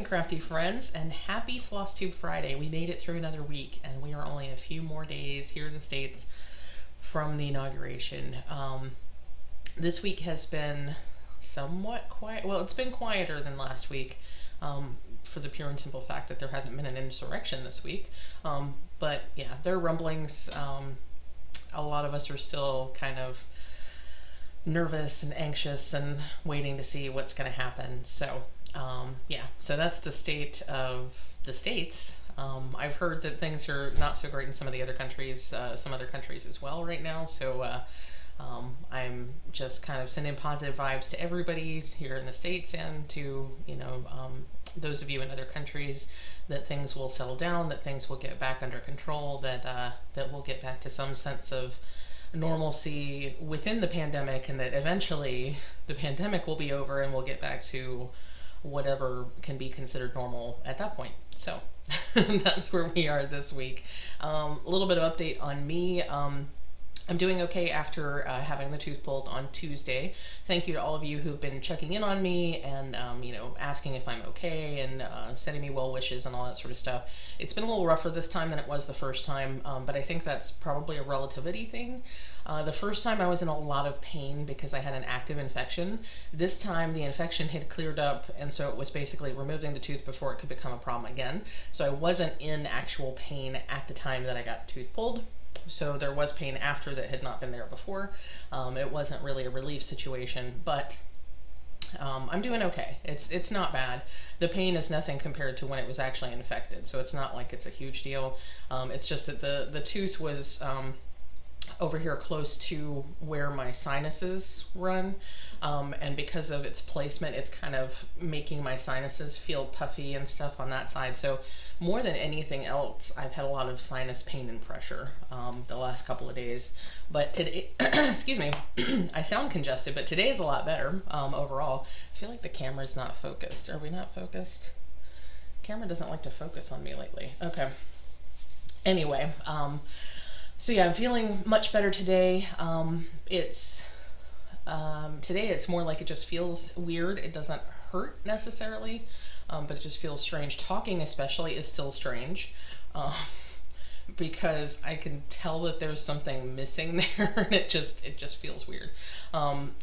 crafty friends, and happy Flosstube Friday. We made it through another week, and we are only a few more days here in the States from the inauguration. This week has been somewhat quiet. Well, it's been quieter than last week, for the pure and simple fact that there hasn't been an insurrection this week. But yeah, there are rumblings. A lot of us are still kind of nervous and anxious and waiting to see what's going to happen. So yeah, so that's the state of the states. I've heard that things are not so great in some of the other countries, some other countries as well right now. So I'm just kind of sending positive vibes to everybody here in the States and to, you know, those of you in other countries, that things will settle down, that things will get back under control, that that we'll get back to some sense of normalcy within the pandemic, and that eventually the pandemic will be over and we'll get back to whatever can be considered normal at that point. So that's where we are this week. A little bit of update on me. I'm doing okay after having the tooth pulled on Tuesday. Thank you to all of you who've been checking in on me and you know, asking if I'm okay and sending me well wishes and all that sort of stuff. It's been a little rougher this time than it was the first time, but I think that's probably a relativity thing. The first time I was in a lot of pain because I had an active infection. This time the infection had cleared up, and so it was basically removing the tooth before it could become a problem again. So I wasn't in actual pain at the time that I got the tooth pulled. So there was pain after that had not been there before. It wasn't really a relief situation, but I'm doing okay. It's not bad. The pain is nothing compared to when it was actually infected, so it's not like it's a huge deal. It's just that the tooth was over here close to where my sinuses run, and because of its placement, it's kind of making my sinuses feel puffy and stuff on that side. So more than anything else, I've had a lot of sinus pain and pressure the last couple of days. But today, excuse me, I sound congested, but today is a lot better overall. I feel like the camera's not focused. Are we not focused? Camera doesn't like to focus on me lately. Okay. Anyway, so yeah, I'm feeling much better today. Today it's more like it just feels weird. It doesn't hurt necessarily, but it just feels strange. Talking especially is still strange, because I can tell that there's something missing there, and it just feels weird.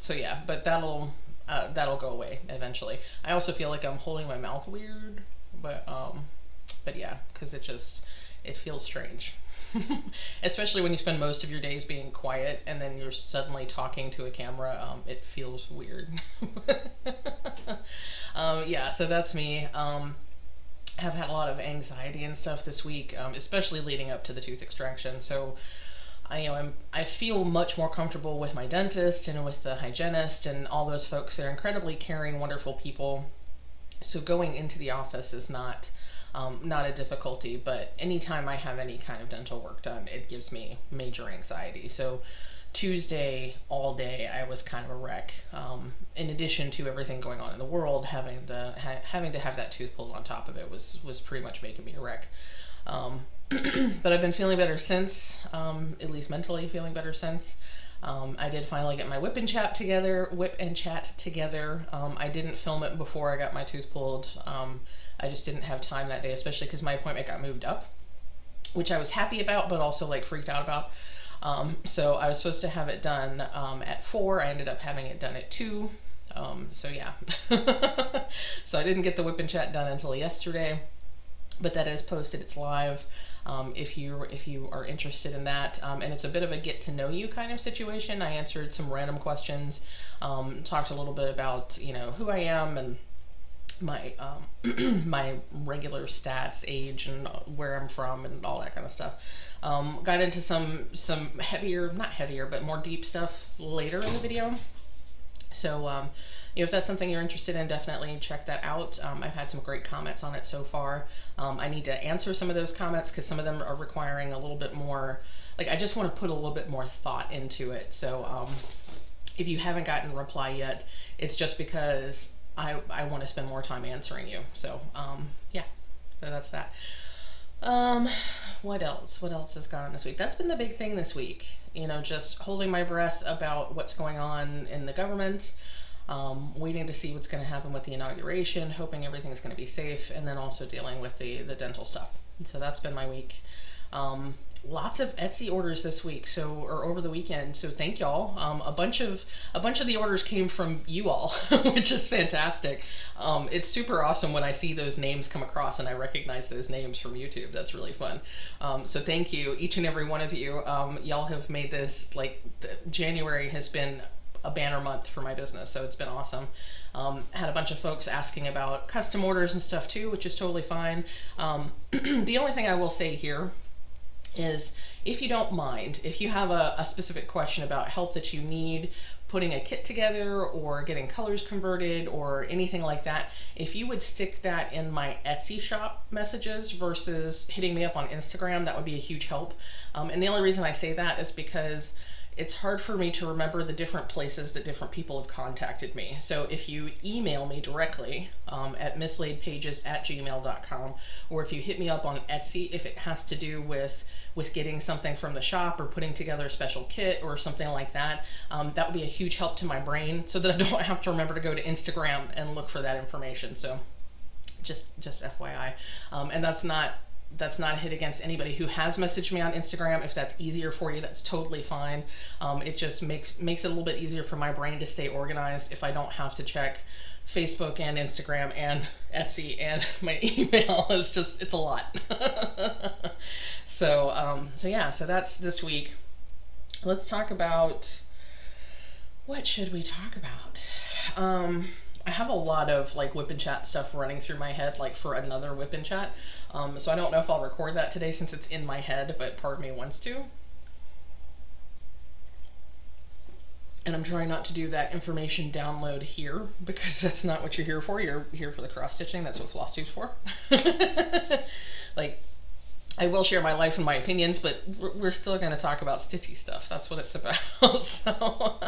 So yeah, but that'll go away eventually. I also feel like I'm holding my mouth weird, but yeah, because it feels strange. Especially when you spend most of your days being quiet and then you're suddenly talking to a camera. It feels weird. Yeah, so that's me. Have had a lot of anxiety and stuff this week, especially leading up to the tooth extraction. So I feel much more comfortable with my dentist and with the hygienist and all those folks. They're incredibly caring, wonderful people. So going into the office is not a difficulty, but anytime I have any kind of dental work done, it gives me major anxiety. So Tuesday all day I was kind of a wreck. In addition to everything going on in the world, having to have that tooth pulled on top of it was pretty much making me a wreck. But I've been feeling better since, at least mentally feeling better since. I did finally get my whip and chat together. I didn't film it before I got my tooth pulled. I just didn't have time that day, especially because my appointment got moved up, which I was happy about, but also like freaked out about. So I was supposed to have it done at 4. I ended up having it done at 2. So yeah. So I didn't get the whip and chat done until yesterday, but that is posted. It's live. If you are interested in that, and it's a bit of a get to know you kind of situation. I answered some random questions, talked a little bit about, you know, who I am and my my regular stats, age, and where I'm from, and all that kind of stuff. Got into some heavier, not heavier, but more deep stuff later in the video. So you know, if that's something you're interested in, definitely check that out. I've had some great comments on it so far. I need to answer some of those comments because some of them are requiring a little bit more, like, I just want to put a little bit more thought into it. So if you haven't gotten a reply yet, it's just because I want to spend more time answering you. So yeah, so that's that. What else has gone on this week? That's been the big thing this week. You know, just holding my breath about what's going on in the government. waiting to see what's going to happen with the inauguration, hoping everything's going to be safe, and then also dealing with the dental stuff. So that's been my week. Lots of Etsy orders this week, or over the weekend. So thank y'all. A bunch of the orders came from you all, which is fantastic. It's super awesome when I see those names come across and I recognize those names from YouTube. That's really fun. So thank you, each and every one of you. Y'all have made this, like, January has been a banner month for my business, so it's been awesome. Had a bunch of folks asking about custom orders and stuff too, which is totally fine. The only thing I will say here is, if you don't mind, if you have a specific question about help that you need putting a kit together or getting colors converted or anything like that, if you would stick that in my Etsy shop messages versus hitting me up on Instagram, that would be a huge help. And the only reason I say that is because it's hard for me to remember the different places that different people have contacted me. So if you email me directly at mislaidpages@gmail.com, or if you hit me up on Etsy, if it has to do with getting something from the shop or putting together a special kit or something like that, that would be a huge help to my brain, so that I don't have to remember to go to Instagram and look for that information. So just FYI. And that's not a hit against anybody who has messaged me on Instagram. If that's easier for you, that's totally fine. It just makes it a little bit easier for my brain to stay organized if I don't have to check Facebook and Instagram and Etsy and my email. It's a lot. So yeah, so that's this week. Let's talk about, what should we talk about? I have a lot of like whip and chat stuff running through my head, like for another whip and chat. So I don't know if I'll record that today since it's in my head, but part of me wants to. And I'm trying not to do that information download here, because that's not what you're here for. You're here for the cross stitching. That's what Flosstube's for. Like, I will share my life and my opinions, but we're still going to talk about stitchy stuff. That's what it's about. So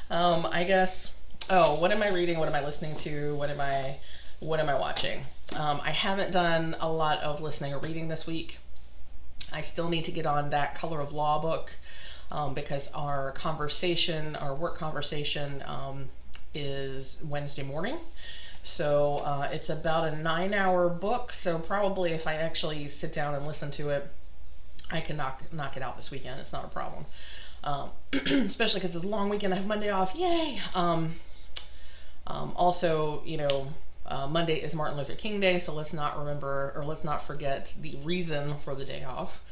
I guess, what am I reading? What am I listening to? What am I watching? I haven't done a lot of listening or reading this week. I still need to get on that Color of Law book, because our work conversation is Wednesday morning. So it's about a 9-hour book. So probably if I actually sit down and listen to it, I can knock it out this weekend. It's not a problem. Especially because it's a long weekend. I have Monday off. Yay! Also, you know, Monday is Martin Luther King Day, so let's not forget the reason for the day off.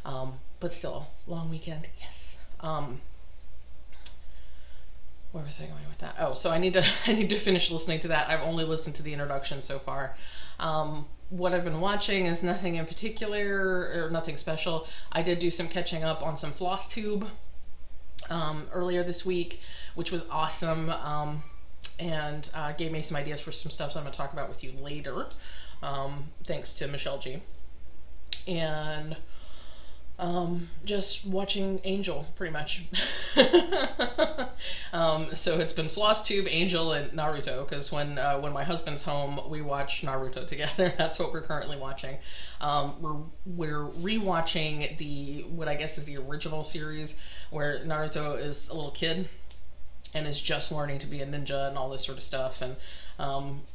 But still, long weekend, yes. Where was I going with that? Oh, so I need to finish listening to that. I've only listened to the introduction so far. What I've been watching is nothing in particular, or nothing special. I did do some catching up on some Flosstube earlier this week, which was awesome. And gave me some ideas for some stuff, so I'm going to talk about with you later, thanks to Michelle G. And just watching Angel, pretty much. So it's been Flosstube, Angel, and Naruto, because when my husband's home, we watch Naruto together. That's what we're currently watching. We're rewatching what I guess is the original series, where Naruto is a little kid and is just learning to be a ninja and all this sort of stuff, and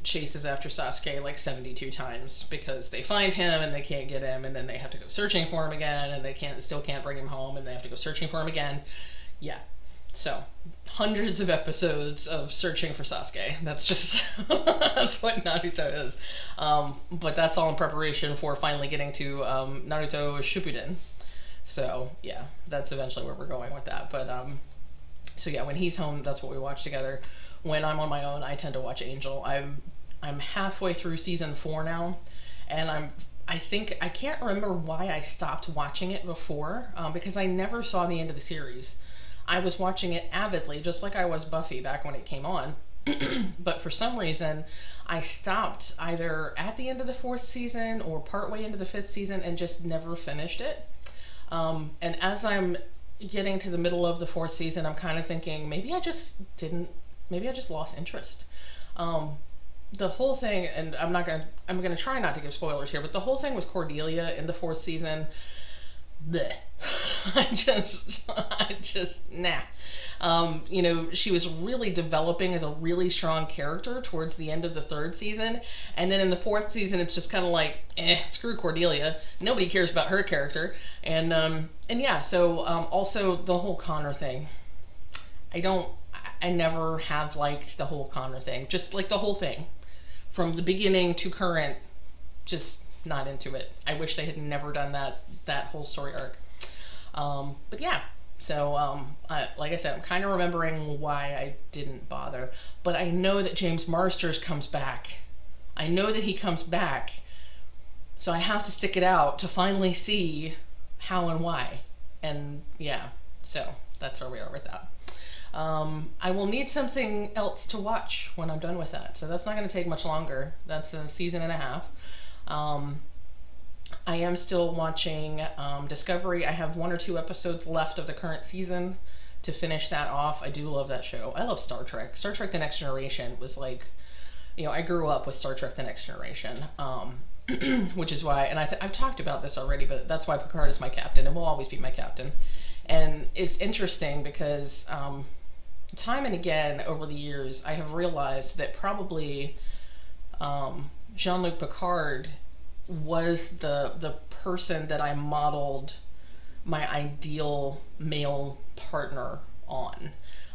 chases after Sasuke like 72 times because they find him and they can't get him, and then they have to go searching for him again, and they still can't bring him home, and they have to go searching for him again. Yeah, so hundreds of episodes of searching for Sasuke. That's just that's what Naruto is. But that's all in preparation for finally getting to Naruto Shippuden. So yeah, that's eventually where we're going with that. But so yeah, when he's home, that's what we watch together. When I'm on my own, I tend to watch Angel. I'm halfway through season 4 now, and I can't remember why I stopped watching it before, because I never saw the end of the series. I was watching it avidly, just like I was Buffy back when it came on. But for some reason, I stopped either at the end of the 4th season or partway into the 5th season and just never finished it. And as I'm getting to the middle of the 4th season, I'm kind of thinking, maybe I just lost interest. The whole thing, and I'm gonna try not to give spoilers here, but the whole thing with Cordelia in the 4th season, bleh. I just, nah. You know, she was really developing as a really strong character towards the end of the 3rd season. And then in the 4th season, it's just kind of like, screw Cordelia. Nobody cares about her character. And yeah, so, also the whole Connor thing. I never have liked the whole Connor thing. Just like the whole thing. From the beginning to current, just not into it. I wish they had never done that whole story arc. But yeah. So, like I said, I'm kind of remembering why I didn't bother. But I know that James Marsters comes back. I know that he comes back. So I have to stick it out to finally see how and why. And yeah, so that's where we are with that. I will need something else to watch when I'm done with that. So that's not going to take much longer. That's a season and a half. I am still watching Discovery. I have 1 or 2 episodes left of the current season to finish that off. I do love that show. I love Star Trek. Star Trek The Next Generation was like, you know, I grew up with Star Trek The Next Generation, which is why, and I've talked about this already, but that's why Picard is my captain and will always be my captain. And it's interesting because time and again over the years, I have realized that probably Jean-Luc Picard was the person that I modeled my ideal male partner on.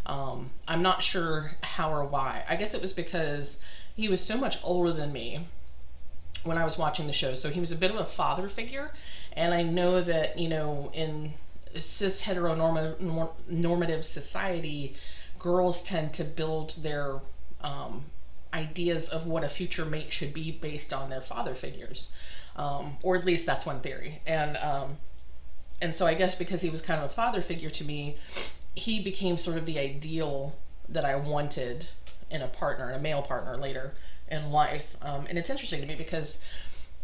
I'm not sure how or why. I guess it was because he was so much older than me when I was watching the show. So he was a bit of a father figure. And I know that, you know, in cis heteronormative society, girls tend to build their ideas of what a future mate should be based on their father figures, or at least that's one theory. And so I guess because he was kind of a father figure to me, he became sort of the ideal that I wanted in a partner, in a male partner later in life. And it's interesting to me because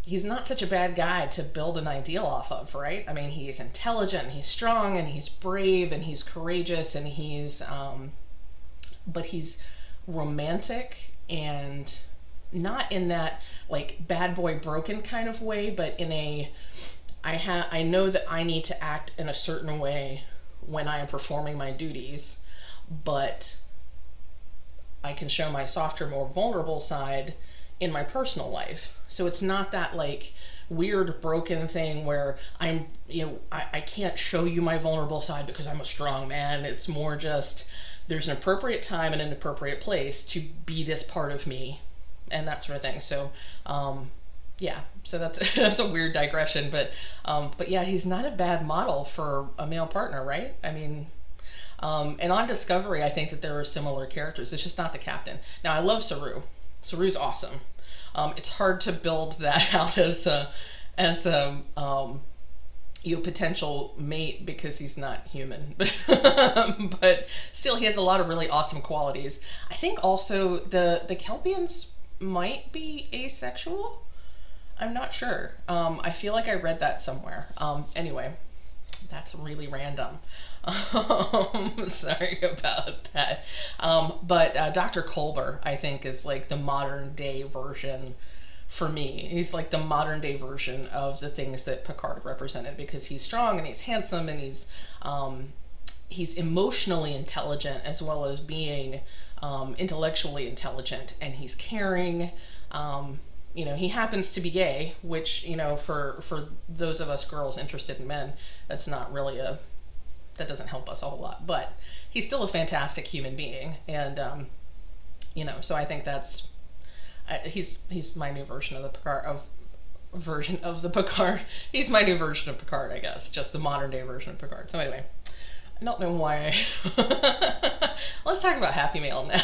he's not such a bad guy to build an ideal off of, right? I mean, he's intelligent, and he's strong, and he's brave, and he's courageous, and he's, but he's romantic, and not in that like bad boy broken kind of way, but in a I know that I need to act in a certain way when I am performing my duties, but I can show my softer, more vulnerable side in my personal life. So it's not that like weird broken thing where I'm, you know, I can't show you my vulnerable side because I'm a strong man. It's more just there's an appropriate time and an appropriate place to be this part of me and that sort of thing. So yeah, so that's that's a weird digression, but yeah, he's not a bad model for a male partner, right? I mean, and on Discovery, I think that there are similar characters. It's just not the captain. Now, I love Saru. Saru's awesome. It's hard to build that out as a you know, potential mate because he's not human, but still he has a lot of really awesome qualities. I think also the Kelpians might be asexual. I'm not sure. I feel like I read that somewhere. Anyway, that's really random. Sorry about that. But Dr. Culber, I think, is like the modern day version for me. He's like the modern day version of the things that Picard represented, because he's strong and he's handsome and he's emotionally intelligent as well as being intellectually intelligent, and he's caring. You know, he happens to be gay, which, you know, for those of us girls interested in men, that's not really that doesn't help us a whole lot, but he's still a fantastic human being. And, you know, so I think that's, he's my new version of the Picard, He's my new version of Picard, I guess, just the modern day version of Picard. So anyway, I don't know why. Let's talk about Happy Mail now.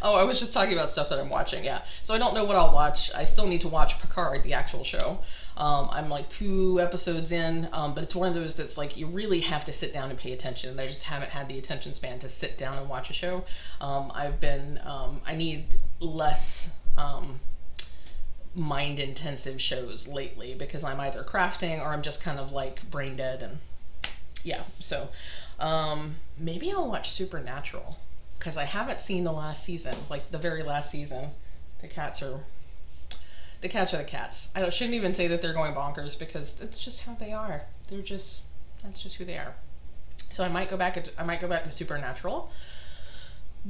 Oh, I was just talking about stuff that I'm watching, yeah. So I don't know what I'll watch. I still need to watch Picard, the actual show. I'm like 2 episodes in, but it's one of those that's like you really have to sit down and pay attention. And I just haven't had the attention span to sit down and watch a show. I need less mind-intensive shows lately because I'm either crafting or I'm just kind of like brain dead, and yeah. So maybe I'll watch Supernatural, because I haven't seen the last season, like the very last season. The cats are The cats are the cats. I shouldn't even say that they're going bonkers because that's just how they are. They're just, that's just who they are. So I might go back to Supernatural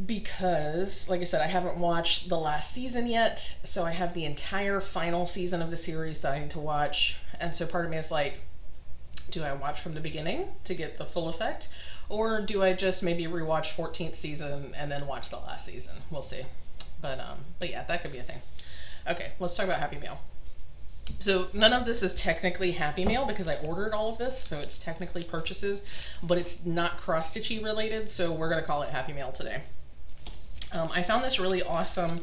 because, like I said, I haven't watched the last season yet. So I have the entire final season of the series that I need to watch. And so part of me is like, do I watch from the beginning to get the full effect? Or do I just maybe rewatch 14th season and then watch the last season? We'll see. But yeah, that could be a thing. Okay, let's talk about Happy Mail. So none of this is technically Happy Mail because I ordered all of this, so it's technically purchases, but it's not cross-stitchy related, so we're gonna call it Happy Mail today. I found this really awesome,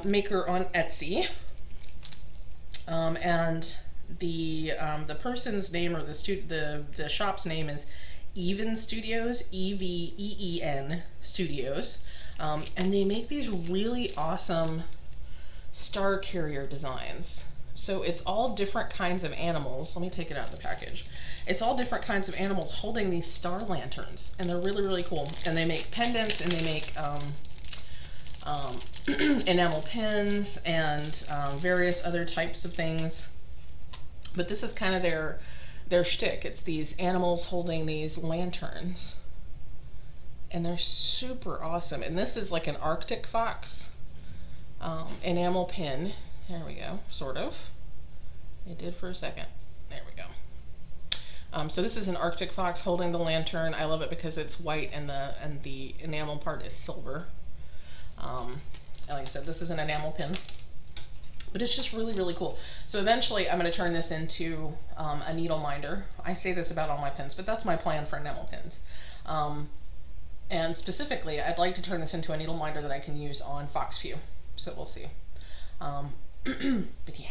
maker on Etsy, and the person's name, or the shop's name, is Even Studios, Even Studios, and they make these really awesome star carrier designs. So it's all different kinds of animals. Let me take it out of the package. It's all different kinds of animals holding these star lanterns, and they're really, really cool. And they make pendants, and they make enamel pins, and various other types of things. But this is kind of their shtick. It's these animals holding these lanterns, and they're super awesome. And this is like an Arctic fox enamel pin. There we go, sort of. It did for a second. There we go. So this is an Arctic fox holding the lantern. I love it because it's white and the enamel part is silver. And like I said, this is an enamel pin. But it's just really, really cool. So eventually I'm going to turn this into a needle minder. I say this about all my pins, but that's my plan for enamel pins. And specifically, I'd like to turn this into a needle minder that I can use on Fox View. So we'll see. But yeah,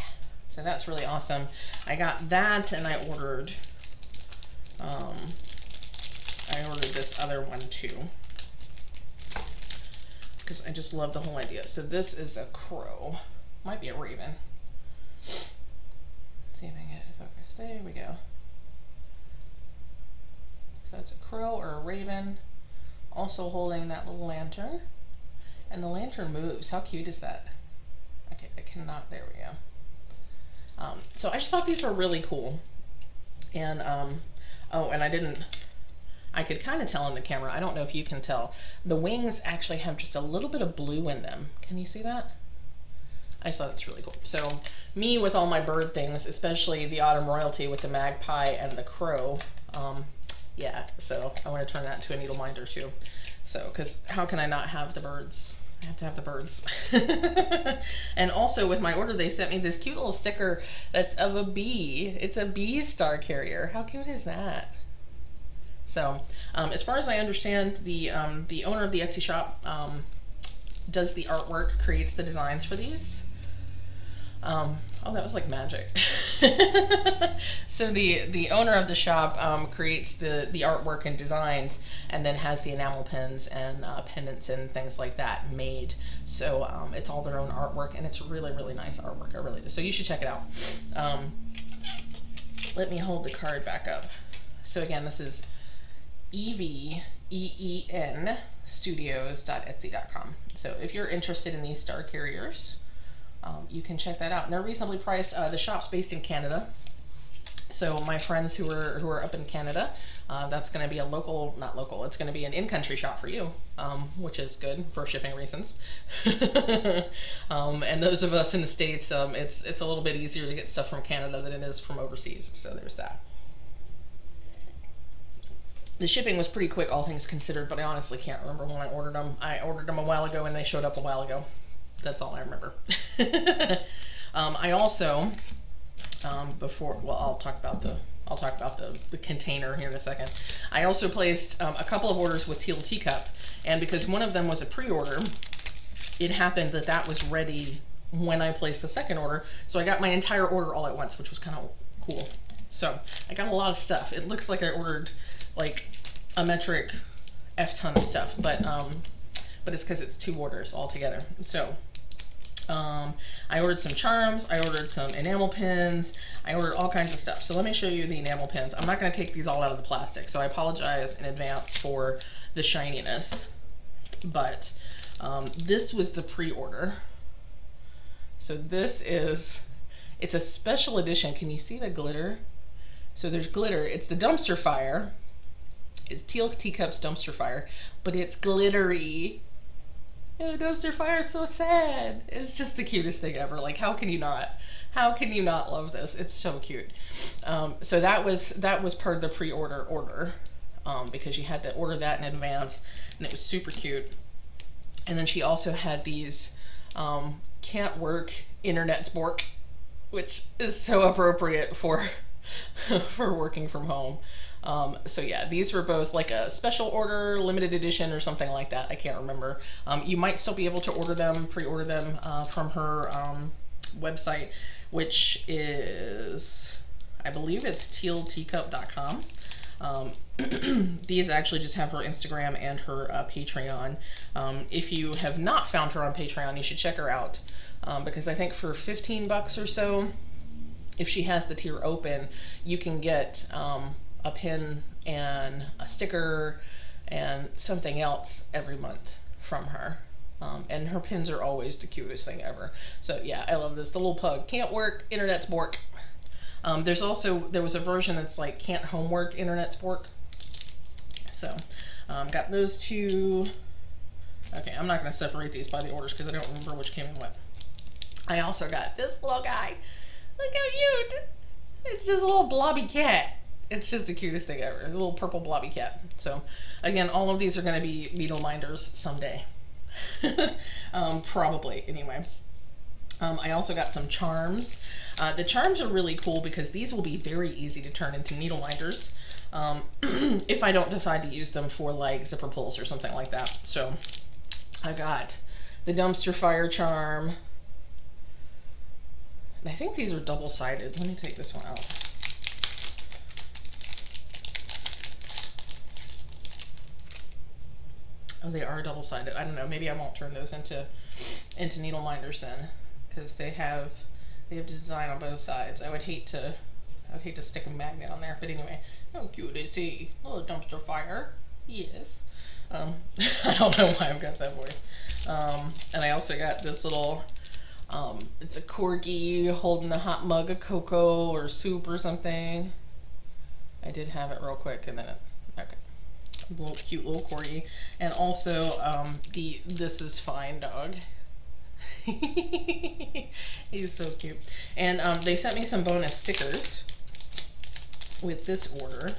so that's really awesome. I got that, and I ordered this other one too, because I just love the whole idea. So this is a crow. Might be a raven. Let's see if I can get it focused. There we go. So it's a crow or a raven, also holding that little lantern. And the lantern moves. How cute is that? Okay, I cannot. There we go. So I just thought these were really cool. And, oh, and I could kind of tell in the camera. I don't know if you can tell. The wings actually have just a little bit of blue in them. Can you see that? I just thought it's really cool. So me with all my bird things, especially the Autumn Royalty with the magpie and the crow, yeah, so I want to turn that into a needle minder too. So, because how can I not have the birds? I have to have the birds. And also with my order, they sent me this cute little sticker that's of a bee. It's a bee star carrier. How cute is that? So as far as I understand, the owner of the Etsy shop does the artwork, creates the designs for these. Oh, that was like magic. So the owner of the shop creates the artwork and designs, and then has the enamel pins and pendants and things like that made. So it's all their own artwork, and it's really, really nice artwork. I really do. So you should check it out. Let me hold the card back up. So again, this is EVEEN studios.etsy.com. So if you're interested in these star carriers, you can check that out, and they're reasonably priced. The shop's based in Canada, so my friends who are up in Canada, that's going to be a local, not local, it's going to be an in-country shop for you, which is good for shipping reasons. And those of us in the States, it's a little bit easier to get stuff from Canada than it is from overseas, so there's that. The shipping was pretty quick, all things considered, but I honestly can't remember when I ordered them. I ordered them a while ago, and they showed up a while ago. That's all I remember. I also, I'll talk about the container here in a second. I also placed a couple of orders with Teal Teacup, and because one of them was a pre-order, it happened that that was ready when I placed the second order, so I got my entire order all at once, which was kind of cool. So I got a lot of stuff. It looks like I ordered like a metric F ton of stuff, but it's because it's 2 orders all together. So I ordered some charms, I ordered some enamel pins, I ordered all kinds of stuff. So let me show you the enamel pins. I'm not going to take these all out of the plastic, so I apologize in advance for the shininess. But this was the pre-order. So this is, it's a special edition. Can you see the glitter? So there's glitter. It's the dumpster fire. It's Teal Teacups dumpster fire, but it's glittery. And the dumpster fire is so sad. It's just the cutest thing ever. Like, how can you not? How can you not love this? It's so cute. So that was part of the pre-order order, because you had to order that in advance, and it was super cute. And then she also had these can't work internet spork, which is so appropriate for for working from home. So yeah, these were both like a special order, limited edition, or something like that. I can't remember. You might still be able to order them, pre-order them from her website, which is, I believe it's tealteacup.com. These actually just have her Instagram and her Patreon. If you have not found her on Patreon, you should check her out, because I think for 15 bucks or so, if she has the tier open, you can get a pin and a sticker and something else every month from her. And her pins are always the cutest thing ever. So yeah, I love this. The little pug, can't work, internet spork. There was a version that's like can't homework, internet spork. So got those two. Okay, I'm not going to separate these by the orders because I don't remember which came in what. I also got this little guy. Look how cute. It's just a little blobby cat. It's just the cutest thing ever. A little purple blobby cat. So again, all of these are going to be needle minders someday. Probably anyway. I also got some charms. The charms are really cool because these will be very easy to turn into needle minders if I don't decide to use them for like zipper pulls or something like that. So I got the dumpster fire charm. And I think these are double-sided. Let me take this one out. Oh, they are double-sided. I don't know. Maybe I won't turn those into needle minders then, because they have design on both sides. I would hate to stick a magnet on there. But anyway, how cute is he? Little dumpster fire. Yes. I don't know why I've got that voice. And I also got this little. It's a corgi holding a hot mug of cocoa or soup or something. I did have it real quick and then okay. Little cute little corgi. And also this is Fine Dog. He's so cute. And they sent me some bonus stickers with this order.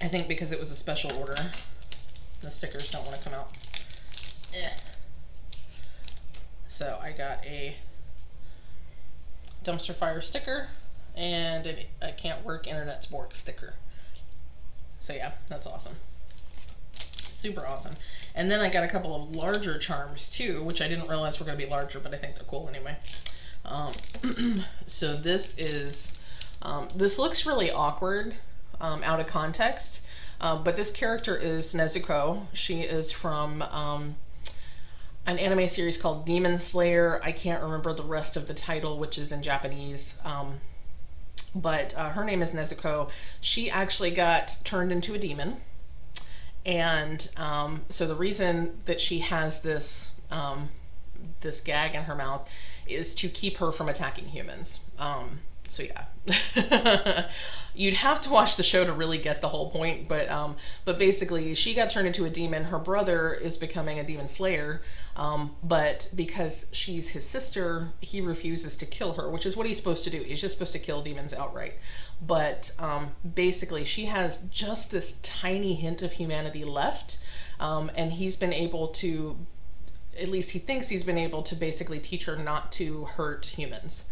I think because it was a special order. The stickers don't want to come out. So I got a dumpster fire sticker and a can't work internet spork sticker. So yeah, that's awesome. Super awesome. And then I got a couple of larger charms too, which I didn't realize were going to be larger, but I think they're cool anyway. So this is, this looks really awkward out of context, but this character is Nezuko. She is from an anime series called Demon Slayer. I can't remember the rest of the title, which is in Japanese, but her name is Nezuko. She actually got turned into a demon, and so the reason that she has this this gag in her mouth is to keep her from attacking humans. So yeah, you'd have to watch the show to really get the whole point, but basically she got turned into a demon. Her brother is becoming a demon slayer, but because she's his sister, he refuses to kill her, which is what he's supposed to do. He's just supposed to kill demons outright. But basically she has just this tiny hint of humanity left, and he's been able to, at least he thinks he's been able to basically teach her not to hurt humans.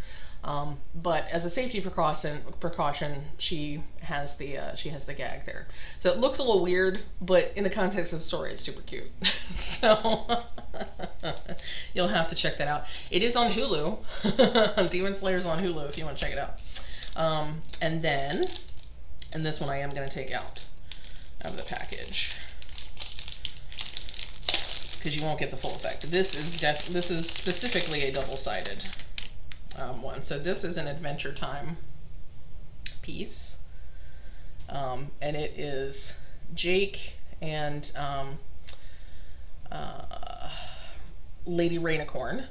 But as a safety precaution, she has the gag there. So it looks a little weird, but in the context of the story, it's super cute. So you'll have to check that out. It is on Hulu. Demon Slayer's on Hulu if you want to check it out. And this one I am going to take out of the package because you won't get the full effect. This is specifically a double-sided one. So this is an Adventure Time piece, and it is Jake and Lady Rainicorn.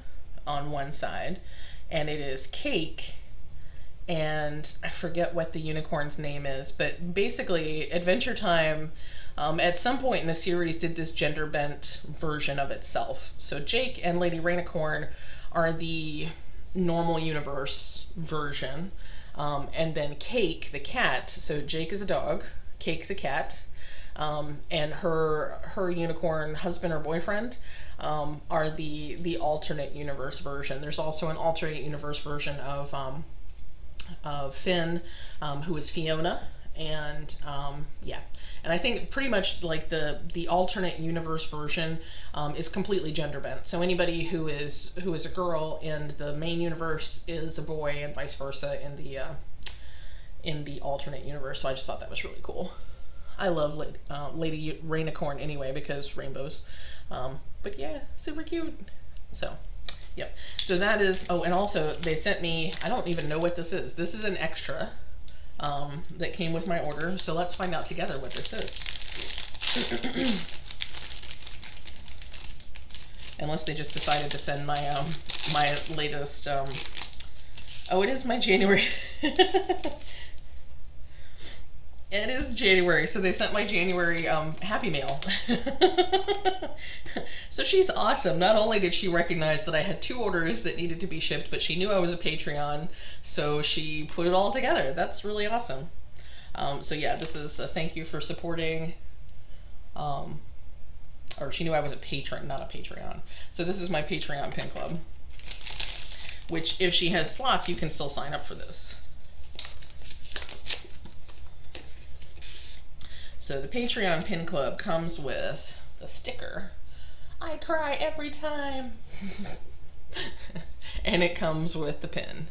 on one side, and it is Cake, and I forget what the unicorn's name is, but basically Adventure Time at some point in the series did this gender bent version of itself. So Jake and Lady Rainicorn are the normal universe version, and then Cake the cat, so Jake is a dog, Cake the cat, and her unicorn husband or boyfriend are the alternate universe version. There's also an alternate universe version of Finn, who is Fiona, and yeah, and I think pretty much like the alternate universe version is completely gender bent. So anybody who is a girl in the main universe is a boy, and vice versa in the alternate universe. So I just thought that was really cool. I love Lady Rainicorn anyway because rainbows. But yeah, super cute. So, yep. So that is, oh, and also they sent me, I don't even know what this is. This is an extra that came with my order. So let's find out together what this is. Unless they just decided to send my my latest, oh, it is my January. It is January, so they sent my January Happy Mail. So she's awesome. Not only did she recognize that I had 2 orders that needed to be shipped, but she knew I was a Patreon, so she put it all together. That's really awesome. So yeah, this is a thank you for supporting, or she knew I was a patron, not a Patreon. So this is my Patreon pin club, which if she has slots, you can still sign up for this. So the Patreon pin club comes with the sticker, I cry every time, and it comes with the pin.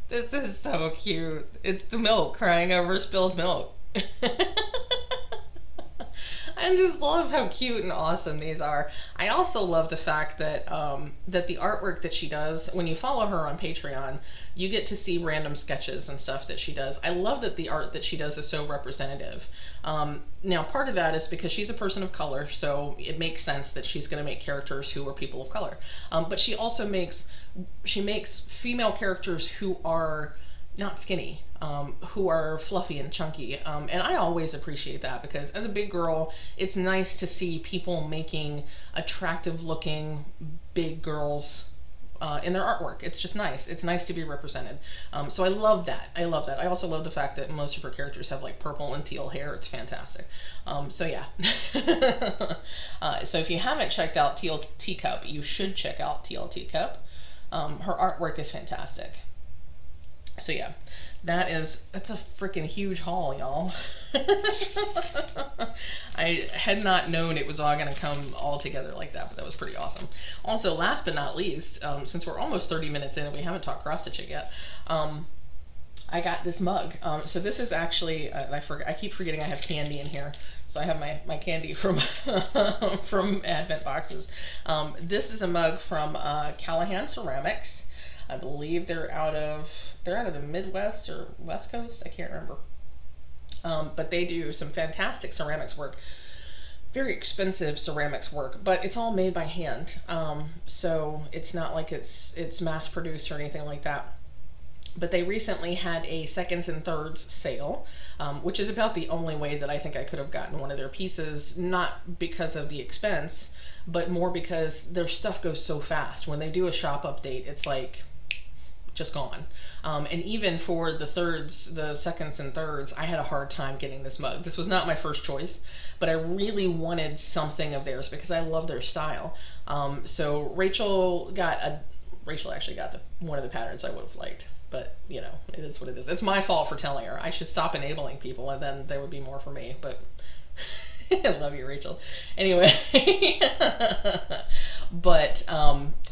This is so cute. It's the milk crying over spilled milk. I just love how cute and awesome these are. I also love the fact that that the artwork that she does, when you follow her on Patreon, you get to see random sketches and stuff that she does. I love that the art that she does is so representative. Now, part of that is because she's a person of color, so it makes sense that she's going to make characters who are people of color. But she also makes female characters who are not skinny, who are fluffy and chunky, and I always appreciate that because as a big girl, it's nice to see people making attractive looking big girls in their artwork. It's just nice. It's nice to be represented. So I love that. I love that. I also love the fact that most of her characters have like purple and teal hair. It's fantastic. So yeah. So if you haven't checked out Teal Teacup, you should check out Teal Teacup. Her artwork is fantastic. So yeah, that's a freaking huge haul, y'all. I had not known it was all gonna come all together like that, but that was pretty awesome. Also, last but not least, since we're almost 30 minutes in and we haven't talked cross stitching yet, I got this mug. So this is actually, I keep forgetting I have candy in here. So I have my candy from from Advent boxes. This is a mug from Callahan Ceramics. I believe they're out of the Midwest or West Coast. I can't remember. But they do some fantastic ceramics work. Very expensive ceramics work, but it's all made by hand. So it's not like it's mass produced or anything like that. But they recently had a seconds and thirds sale, which is about the only way that I think I could have gotten one of their pieces, not because of the expense, but more because their stuff goes so fast. When they do a shop update, it's like just gone. And even for the thirds, the seconds and thirds, I had a hard time getting this mug. This was not my first choice, but I really wanted something of theirs because I love their style. So Rachel actually got one of the patterns I would have liked, but you know, it is what it is. It's my fault for telling her. I should stop enabling people and then there would be more for me, but I love you, Rachel. Anyway, but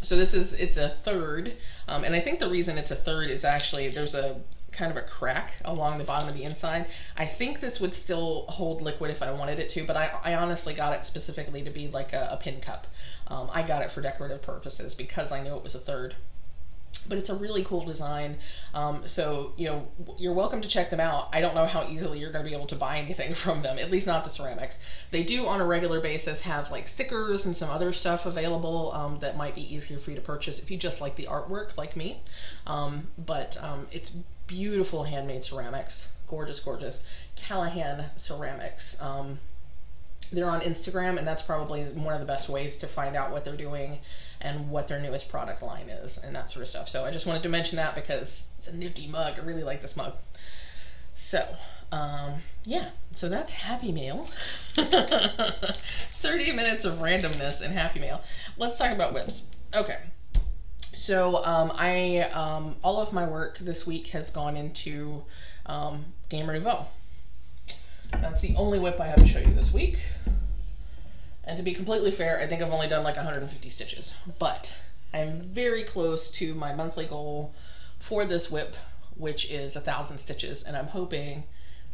so it's a third, and I think the reason it's a third is actually there's a kind of a crack along the bottom of the inside. I think this would still hold liquid if I wanted it to, but I honestly got it specifically to be like a pin cup. I got it for decorative purposes because I knew it was a third. but it's a really cool design. So, you know, you're welcome to check them out. I don't know how easily you're going to be able to buy anything from them, at least not the ceramics. They do on a regular basis have like stickers and some other stuff available that might be easier for you to purchase if you just like the artwork like me. But it's beautiful handmade ceramics. Gorgeous, gorgeous. Callahan Ceramics. They're on Instagram, and that's probably one of the best ways to find out what they're doing and what their newest product line is and that sort of stuff. So I just wanted to mention that because it's a nifty mug. I really like this mug. So, yeah, so that's Happy Mail. 30 minutes of randomness in Happy Mail. Let's talk about Whims. Okay. So all of my work this week has gone into Gamer Nouveau. That's the only whip I have to show you this week. And to be completely fair, I think I've only done like 150 stitches, but I'm very close to my monthly goal for this whip, which is 1,000 stitches. And I'm hoping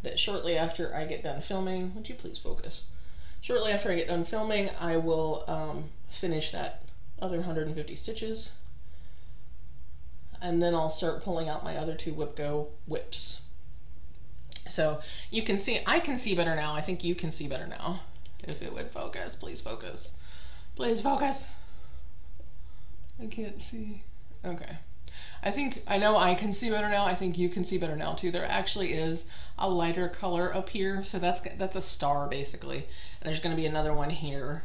that shortly after I get done filming, would you please focus? Shortly after I get done filming, I will finish that other 150 stitches. And then I'll start pulling out my other 2 Whip Go whips. So you can see, I can see better now. I think you can see better now. If it would focus, please focus. Please focus. I can't see. Okay. I know I can see better now. I think you can see better now too. There actually is a lighter color up here. So that's a star basically. And there's going to be another one here.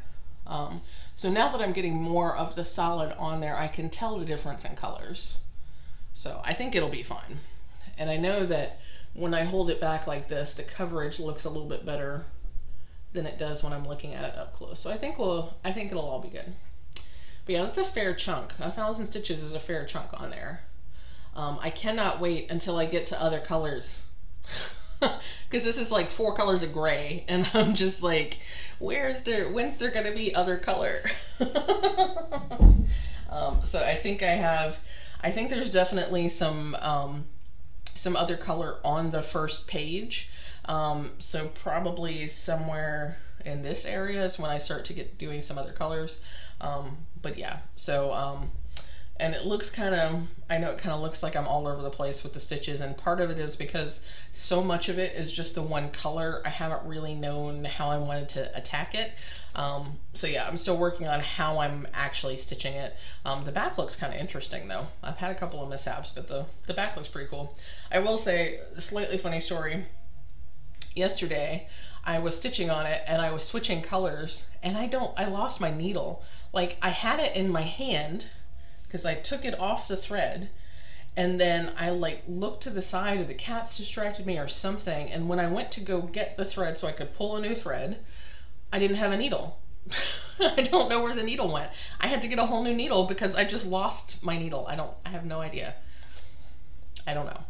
So now that I'm getting more of the solid on there, I can tell the difference in colors. So I think it'll be fine. And I know that when I hold it back like this, the coverage looks a little bit better than it does when I'm looking at it up close. So I think it'll all be good. But yeah, that's a fair chunk. 1,000 stitches is a fair chunk on there. I cannot wait until I get to other colors. Because this is like 4 colors of gray, and I'm just like, when's there gonna be other color? So I think there's definitely some other color on the first page. So probably somewhere in this area is when I start to get doing some other colors. But yeah, so, and it looks kind of, I know it kind of looks like I'm all over the place with the stitches, and part of it is because so much of it is just the one color. I haven't really known how I wanted to attack it. So yeah, I'm still working on how I'm actually stitching it. The back looks kind of interesting though. I've had a couple of mishaps, but the back looks pretty cool. I will say a slightly funny story. Yesterday, I was stitching on it and I was switching colors, and I lost my needle. Like, I had it in my hand because I took it off the thread, and then I like looked to the side, or the cats distracted me or something, and when I went to go get the thread so I could pull a new thread, I didn't have a needle. I don't know where the needle went. I had to get a whole new needle because I just lost my needle. I have no idea. I don't know.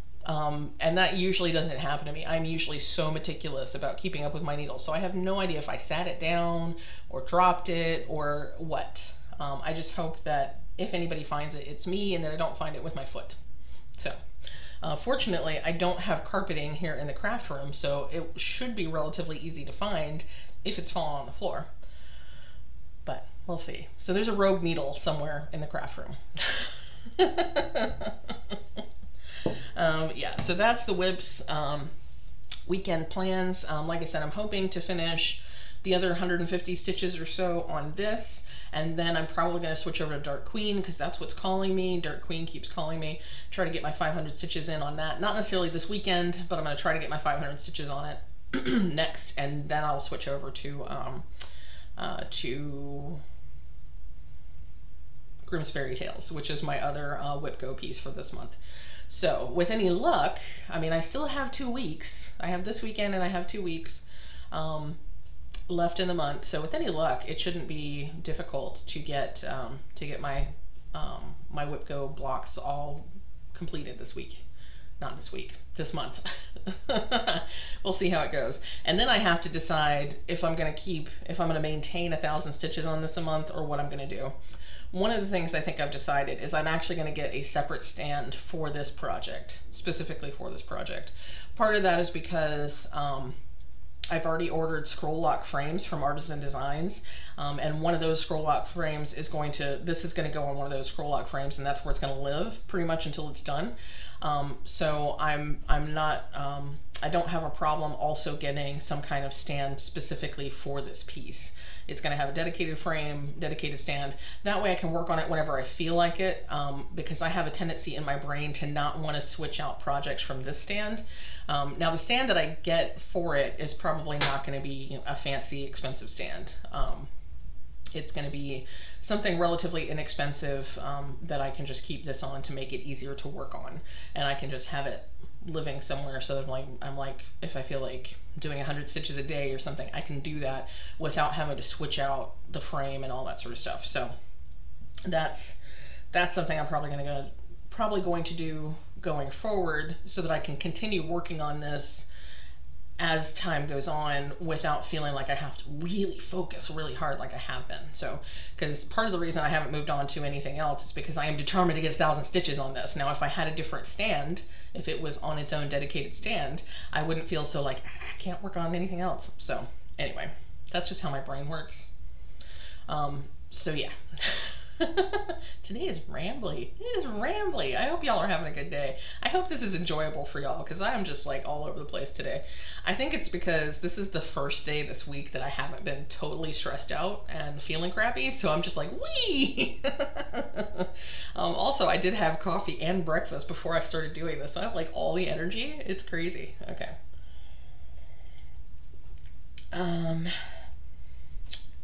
And that usually doesn't happen to me. I'm usually so meticulous about keeping up with my needle, so I have no idea if I sat it down or dropped it or what. I just hope that if anybody finds it, it's me, and that I don't find it with my foot. So fortunately, I don't have carpeting here in the craft room, so it should be relatively easy to find if it's fallen on the floor. But we'll see. So there's a rogue needle somewhere in the craft room. Yeah, so that's the whips. Weekend plans. Like I said, I'm hoping to finish the other 150 stitches or so on this, and then I'm probably going to switch over to Dark Queen because that's what's calling me. Dark Queen keeps calling me. Try to get my 500 stitches in on that. Not necessarily this weekend, but I'm going to try to get my 500 stitches on it next, and then I'll switch over to Grimm's Fairy Tales, which is my other Whip Go piece for this month. So with any luck, I mean, I still have 2 weeks. I have this weekend and I have 2 weeks left in the month. So with any luck, it shouldn't be difficult to get my my Whip Go blocks all completed this week. Not this week, this month. We'll see how it goes. And then I have to decide if I'm going to maintain 1,000 stitches on this a month, or what I'm going to do. One of the things I think I've decided is I'm actually going to get a separate stand for this project, specifically for this project. Part of that is because I've already ordered scroll lock frames from Artisan Designs, and one of those scroll lock frames is going to, this is going to go on one of those scroll lock frames, and that's where it's going to live pretty much until it's done. So I'm not, I don't have a problem also getting some kind of stand specifically for this piece. It's going to have a dedicated frame, dedicated stand. That way I can work on it whenever I feel like it, because I have a tendency in my brain to not want to switch out projects from this stand. Now the stand that I get for it is probably not going to be a fancy, expensive stand. It's going to be something relatively inexpensive that I can just keep this on to make it easier to work on, and I can just have it living somewhere. So that I'm like, if I feel like doing 100 stitches a day or something, I can do that without having to switch out the frame and all that sort of stuff. So that's something I'm probably going to do going forward, so that I can continue working on this as time goes on without feeling like I have to really focus really hard like I have been. So, because part of the reason I haven't moved on to anything else is because I am determined to get 1,000 stitches on this. Now, if I had a different stand, if it was on its own dedicated stand, I wouldn't feel so like, I can't work on anything else. So anyway, that's just how my brain works. So yeah. Today is rambly. It is rambly. I hope y'all are having a good day. I hope this is enjoyable for y'all, because I am just like all over the place today. I think it's because this is the first day this week that I haven't been totally stressed out and feeling crappy, so I'm just like, wee! Also, I did have coffee and breakfast before I started doing this, so I have like all the energy. It's crazy. Okay.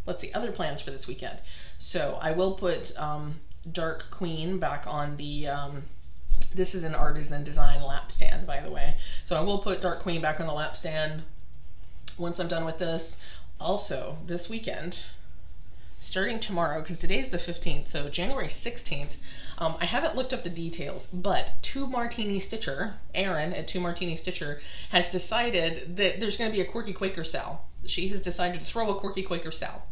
Let's see, other plans for this weekend. So I will put Dark Queen back on the, this is an Artisan Design lap stand, by the way. So I will put Dark Queen back on the lap stand once I'm done with this. Also, this weekend, starting tomorrow, because today's the 15th, so January 16th, I haven't looked up the details, but Two Martini Stitcher, Erin at Two Martini Stitcher, has decided that there's going to be a Quirky Quakersal. She has decided to throw a Quirky Quakersal.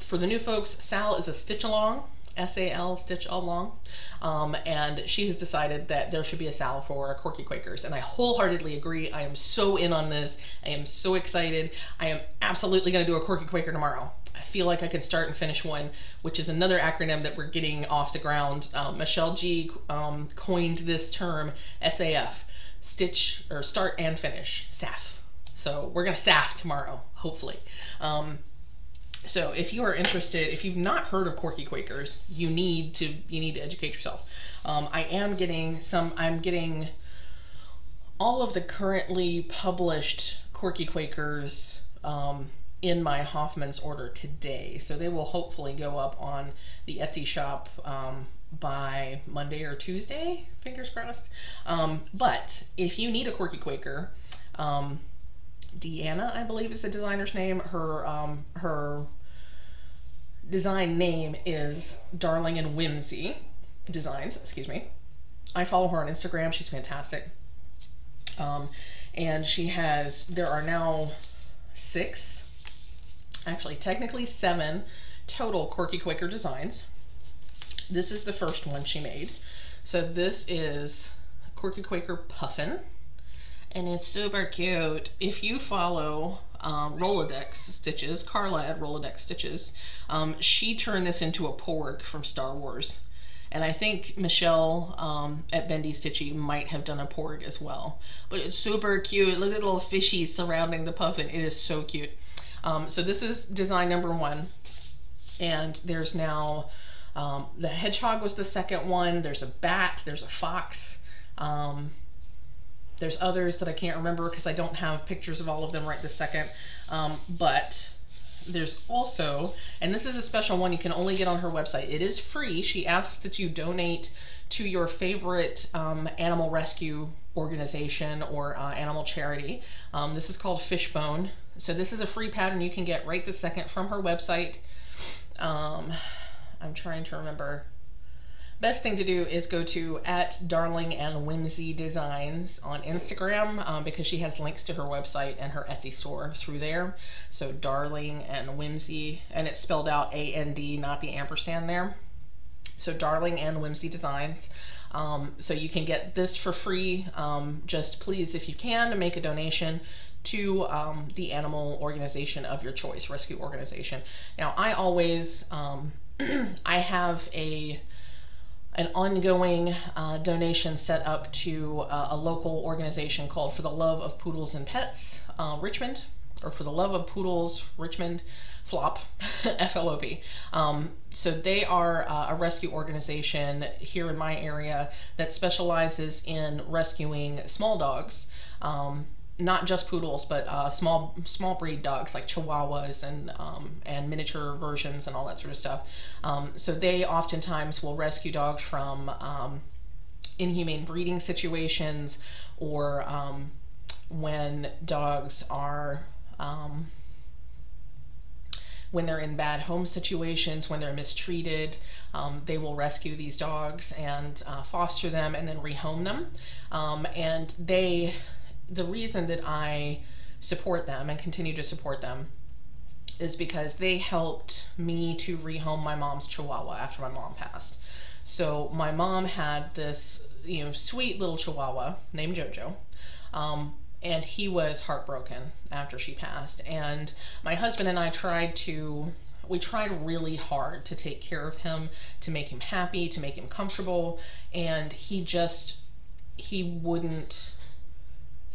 For the new folks, Sal is a stitch along, S-A-L, stitch along, and she has decided that there should be a Sal for Quirky Quakers, and I wholeheartedly agree. I am so in on this. I am so excited. I am absolutely going to do a Quirky Quaker tomorrow. I feel like I can start and finish one, which is another acronym that we're getting off the ground. Michelle G coined this term, SAF, stitch or start and finish, SAF. So we're gonna SAF tomorrow, hopefully. So if you are interested, if you've not heard of Quirky Quakers, you need to educate yourself. I'm getting all of the currently published Quirky Quakers in my Hoffman's order today. So they will hopefully go up on the Etsy shop by Monday or Tuesday, fingers crossed. But if you need a Quirky Quaker, Deanna, I believe is the designer's name. Her design name is Darling and Whimsy Designs, excuse me. I follow her on Instagram. She's fantastic. And there are now 6, actually technically 7 total Quirky Quaker designs. This is the first one she made. So this is Quirky Quaker Puffin, and it's super cute. If you follow Rolodex Stitches, Carla at Rolodex Stitches, she turned this into a porg from Star Wars. And I think Michelle at Bendy Stitchy might have done a porg as well. But it's super cute. Look at the little fishies surrounding the Puffin. It is so cute. So this is design number 1. And there's now, the hedgehog was the second one. There's a bat, there's a fox. There's others that I can't remember because I don't have pictures of all of them right this second. But there's also, and this is a special one you can only get on her website. It is free. She asks that you donate to your favorite animal rescue organization or animal charity. This is called Fishbone. So this is a free pattern you can get right this second from her website. I'm trying to remember. Best thing to do is go to @darling&whimsy-designs on Instagram because she has links to her website and her Etsy store through there. So Darling and Whimsy, and it's spelled out A-N-D, not the ampersand there. So Darling and Whimsy Designs. So you can get this for free. Just please, if you can, make a donation to the animal organization of your choice, rescue organization. Now, I always, I have an ongoing donation set up to a local organization called For the Love of Poodles and Pets, Richmond, or For the Love of Poodles, Richmond, FLOP, FLOP. So they are a rescue organization here in my area that specializes in rescuing small dogs, not just poodles, but small breed dogs like Chihuahuas and miniature versions and all that sort of stuff. So they oftentimes will rescue dogs from inhumane breeding situations, or when dogs are when they're in bad home situations, when they're mistreated, they will rescue these dogs and foster them and then rehome them. And the reason that I support them and continue to support them is because they helped me to rehome my mom's Chihuahua after my mom passed. So my mom had this, sweet little Chihuahua named Jojo. And he was heartbroken after she passed. And my husband and I tried really hard to take care of him, to make him happy, to make him comfortable. And he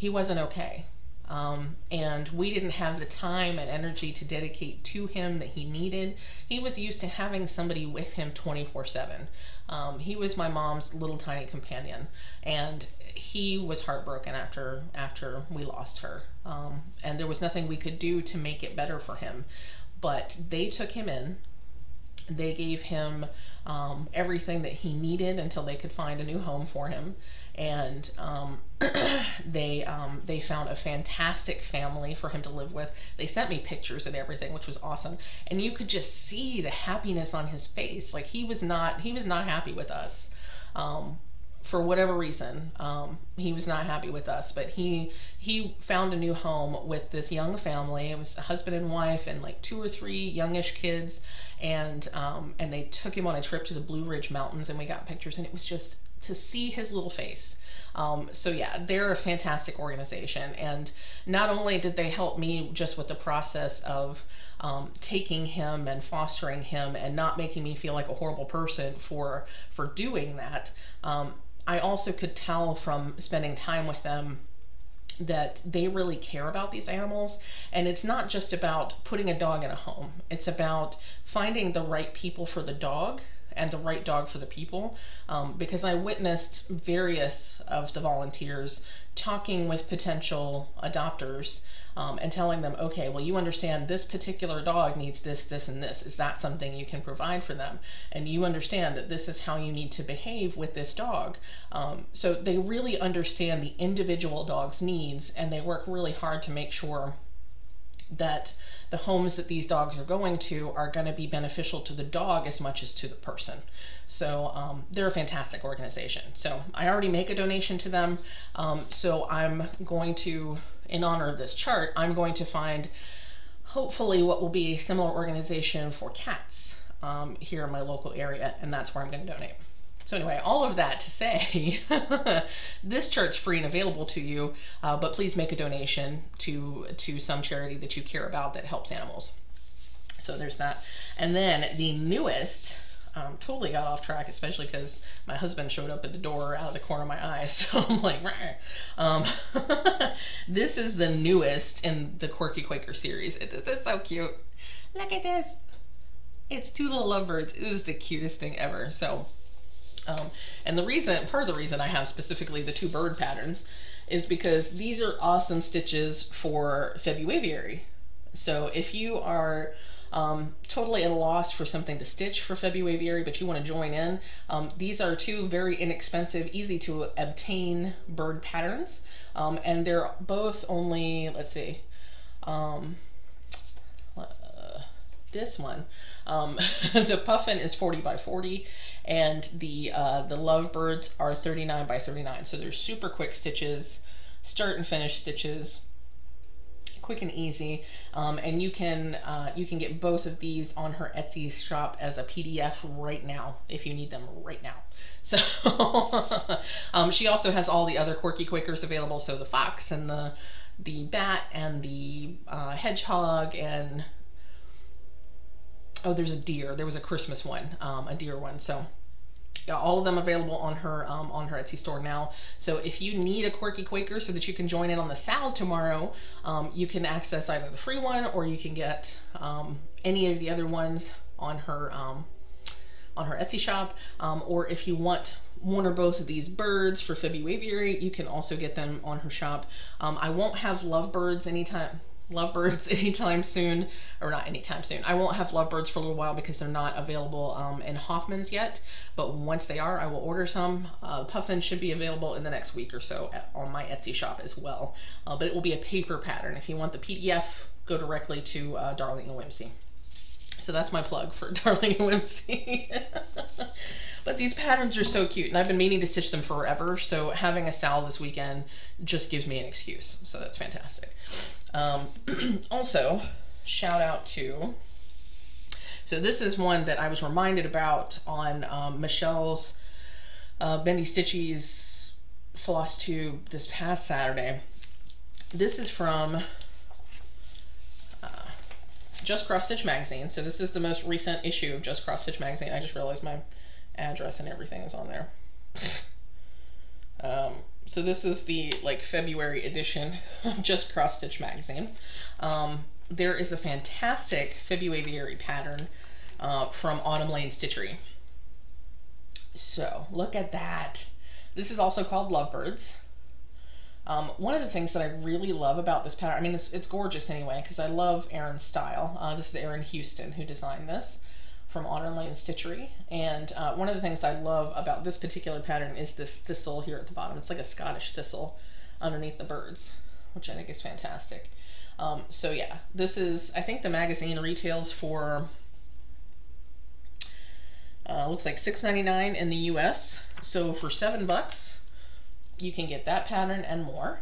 wasn't okay. And we didn't have the time and energy to dedicate to him that he needed. He was used to having somebody with him 24/7. He was my mom's little tiny companion, and he was heartbroken after we lost her. And there was nothing we could do to make it better for him. But they took him in. They gave him everything that he needed until they could find a new home for him. And they found a fantastic family for him to live with. They sent me pictures and everything, which was awesome. And you could just see the happiness on his face. Like he was not happy with us. For whatever reason, he was not happy with us, but he found a new home with this young family. It was a husband and wife and like 2 or 3 youngish kids, and they took him on a trip to the Blue Ridge Mountains, and we got pictures, and it was just to see his little face. So yeah, they're a fantastic organization, and not only did they help me just with the process of taking him and fostering him and not making me feel like a horrible person for doing that, I also could tell from spending time with them that they really care about these animals. And it's not just about putting a dog in a home. It's about finding the right people for the dog and the right dog for the people. Because I witnessed various of the volunteers talking with potential adopters and telling them, okay, well, you understand this particular dog needs this, this, and this. Is that something you can provide for them? And you understand that this is how you need to behave with this dog. So they really understand the individual dog's needs, and they work really hard to make sure that the homes that these dogs are going to are going to be beneficial to the dog as much as to the person. So they're a fantastic organization. So I already make a donation to them. So I'm going to, in honor of this chart, I'm going to find hopefully what will be a similar organization for cats here in my local area, and that's where I'm going to donate. So anyway, all of that to say, this chart's free and available to you, but please make a donation to some charity that you care about that helps animals. So there's that. And then the newest, totally got off track, especially because my husband showed up at the door out of the corner of my eye. So I'm like, this is the newest in the Quirky Quaker series. This is so cute. Look at this. It's 2 little lovebirds. It is the cutest thing ever. So, and part of the reason I have specifically the 2 bird patterns is because these are awesome stitches for Februaviary. So if you are totally at a loss for something to stitch for Februaviary, but you want to join in, these are 2 very inexpensive, easy to obtain bird patterns, and they're both only, let's see, this one, the Puffin is 40 by 40, and the Lovebirds are 39 by 39. So they're super quick stitches, start and finish stitches, quick and easy. And you can get both of these on her Etsy shop as a PDF right now if you need them right now. So she also has all the other Quirky Quakers available, so the fox and the bat and the hedgehog, and oh, there's a deer. There was a Christmas one, a deer one. So yeah, all of them available on her Etsy store now. So if you need a Quirky Quaker so that you can join in on the sale tomorrow, you can access either the free one or you can get any of the other ones on her Etsy shop. Or if you want one or both of these birds for Februaviary, you can also get them on her shop. I won't have Lovebirds anytime soon, or not anytime soon. I won't have Lovebirds for a little while because they're not available in Hoffman's yet, but once they are, I will order some. Puffin should be available in the next week or so on my Etsy shop as well, but it will be a paper pattern. If you want the PDF, go directly to Darling and Whimsy. So that's my plug for Darling and Whimsy. But these patterns are so cute, and I've been meaning to stitch them forever, so having a sale this weekend just gives me an excuse, so that's fantastic. Also, shout out to, so this is one that I was reminded about on Michelle's Bendy Stitchy's Flosstube this past Saturday. This is from Just Cross Stitch magazine. So this is the most recent issue of Just Cross Stitch magazine. I just realized my address and everything is on there. So this is the February edition of Just Cross Stitch magazine. There is a fantastic Februaviary pattern from Autumn Lane Stitchery. So look at that. This is also called Lovebirds. One of the things that I really love about this pattern, I mean, it's gorgeous anyway, because I love Erin's style. This is Erin Houston who designed this from Autumn Lane Stitchery. And one of the things I love about this particular pattern is this thistle here at the bottom. It's like a Scottish thistle underneath the birds, which I think is fantastic. So yeah, this is, I think the magazine retails for, looks like $6.99 in the US. So for $7, you can get that pattern and more.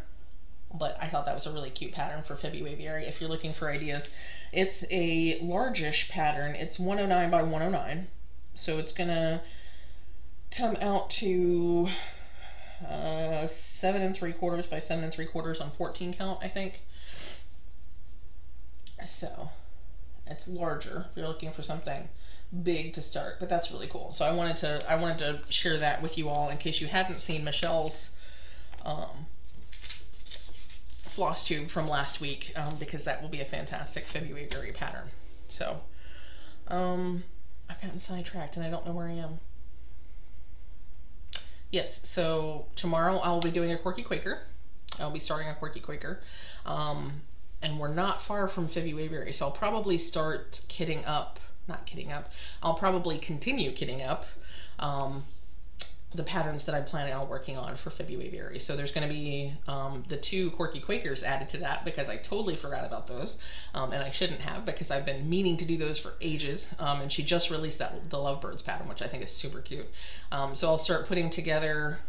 But I thought that was a really cute pattern for Februaviary if you're looking for ideas. It's a largish pattern. It's 109 by 109. So it's gonna come out to 7 3/4 by 7 3/4 on 14 count, I think. So it's larger if you're looking for something big to start, but that's really cool. So I wanted to share that with you all in case you hadn't seen Michelle's Flosstube from last week, because that will be a fantastic February pattern. So I've gotten sidetracked and I don't know where I am. Yes, so tomorrow I'll be doing a Quirky Quaker. I'll be starting a Quirky Quaker. And we're not far from February, so I'll probably start kitting up, not kitting up, I'll probably continue kitting up the patterns that I'm planning on working on for February. So there's going to be the 2 Quirky Quakers added to that because I totally forgot about those, and I shouldn't have because I've been meaning to do those for ages, and she just released the Lovebirds pattern, which I think is super cute. So I'll start putting together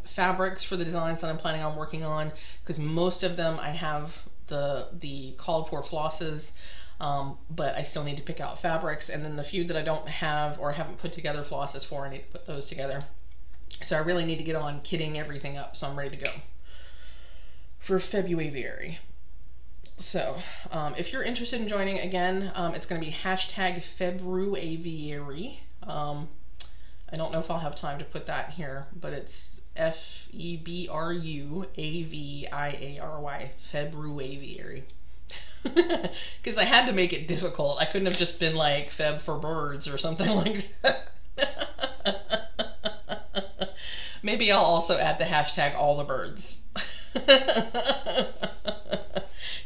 fabrics for the designs that I'm planning on working on, because most of them I have the called for flosses, but I still need to pick out fabrics, and then the few that I don't have or haven't put together flosses for, I need to put those together. So I really need to get on kitting everything up so I'm ready to go for Februaviary. So if you're interested in joining, again, it's going to be #Februaviary. I don't know if I'll have time to put that here, but it's FEBRUAVIARY, Februaviary. Because I had to make it difficult. I couldn't have just been like Feb for birds or something like that. Maybe I'll also add the #AllTheBirds.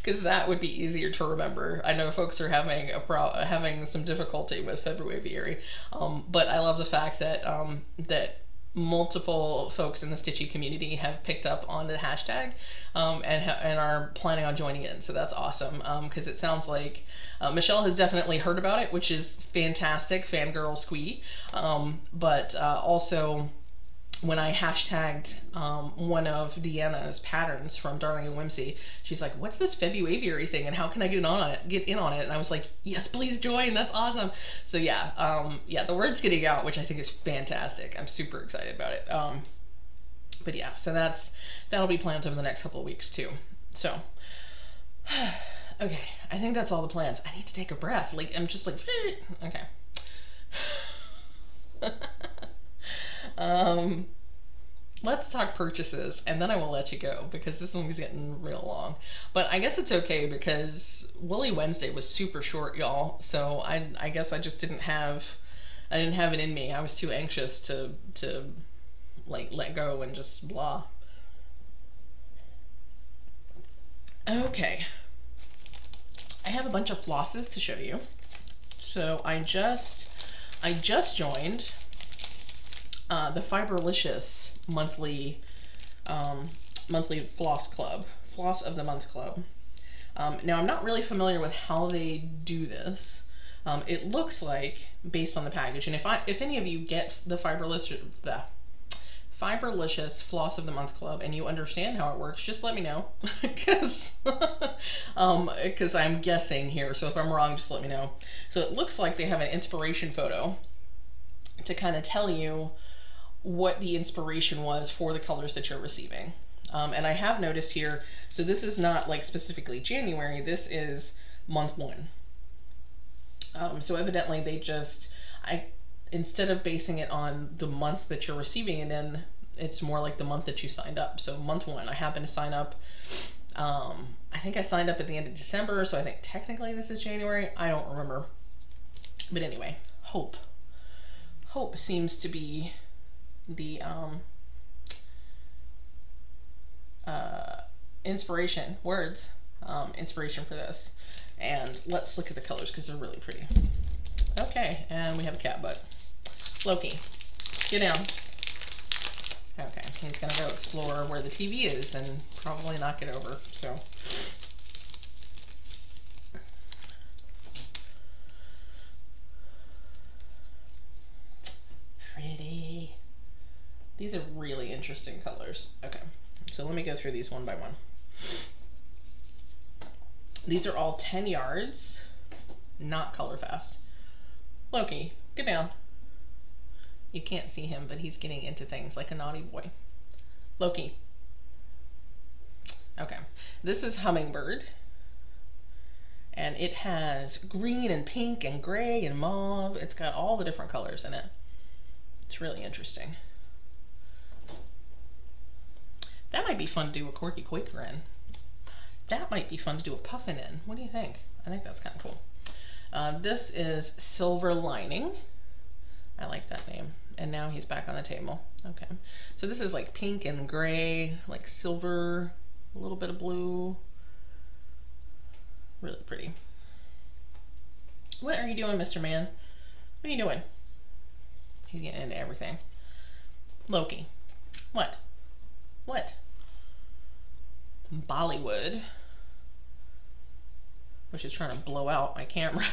Because that would be easier to remember. I know folks are having some difficulty with Februaviary, but I love the fact that that multiple folks in the Stitchy community have picked up on the hashtag and are planning on joining in. So that's awesome, because it sounds like Michelle has definitely heard about it, which is fantastic, fangirl squee, but also when I hashtagged one of Deanna's patterns from Darling and Whimsy, she's like, "What's this Februaviary thing, and how can I get in on it?" And I was like, "Yes, please join. That's awesome." So yeah, yeah, the word's getting out, which I think is fantastic. I'm super excited about it. But yeah, so that'll be plans over the next couple of weeks too. So okay, I think that's all the plans. I need to take a breath. Like, I'm just like, okay. Let's talk purchases, and then I will let you go because this one is getting real long. But I guess it's okay because Woolly Wednesday was super short, y'all. So I guess I just didn't have it in me. I was too anxious to like let go and just blah. Okay. I have a bunch of flosses to show you. So I just joined the Fiberlicious monthly floss club, floss of the month club. Now I'm not really familiar with how they do this. It looks like, based on the package, and if any of you get the Fiberlicious Floss of the Month Club and you understand how it works, just let me know, because I'm guessing here, so if I'm wrong, just let me know. So it looks like they have an inspiration photo to kind of tell you what the inspiration was for the colors that you're receiving. And I have noticed here, so this is not like specifically January, this is month 1. So evidently they just, instead of basing it on the month that you're receiving it in, it's more like the month that you signed up. So month 1, I happen to sign up, I think I signed up at the end of December, so I think technically this is January. I don't remember. But anyway, Hope seems to be the inspiration for this. And let's look at the colors because they're really pretty. Okay, and we have a cat butt. Loki, get down. Okay, he's gonna go explore where the TV is and probably knock it over, so. Pretty. These are really interesting colors. Okay, so let me go through these one by one. These are all 10 yards, not color fast. Loki, get down. You can't see him, but he's getting into things like a naughty boy. Loki. Okay, this is Hummingbird. And it has green and pink and gray and mauve. It's got all the different colors in it. It's really interesting. That might be fun to do a Quirky Quaker in. That might be fun to do a Puffin in. What do you think? I think that's kind of cool. This is Silver Lining. I like that name. And now he's back on the table. Okay. So this is like pink and gray, like silver, a little bit of blue. Really pretty. What are you doing, Mr. Man? What are you doing? He's getting into everything. Loki. What? What? Bollywood. Which is trying to blow out my camera.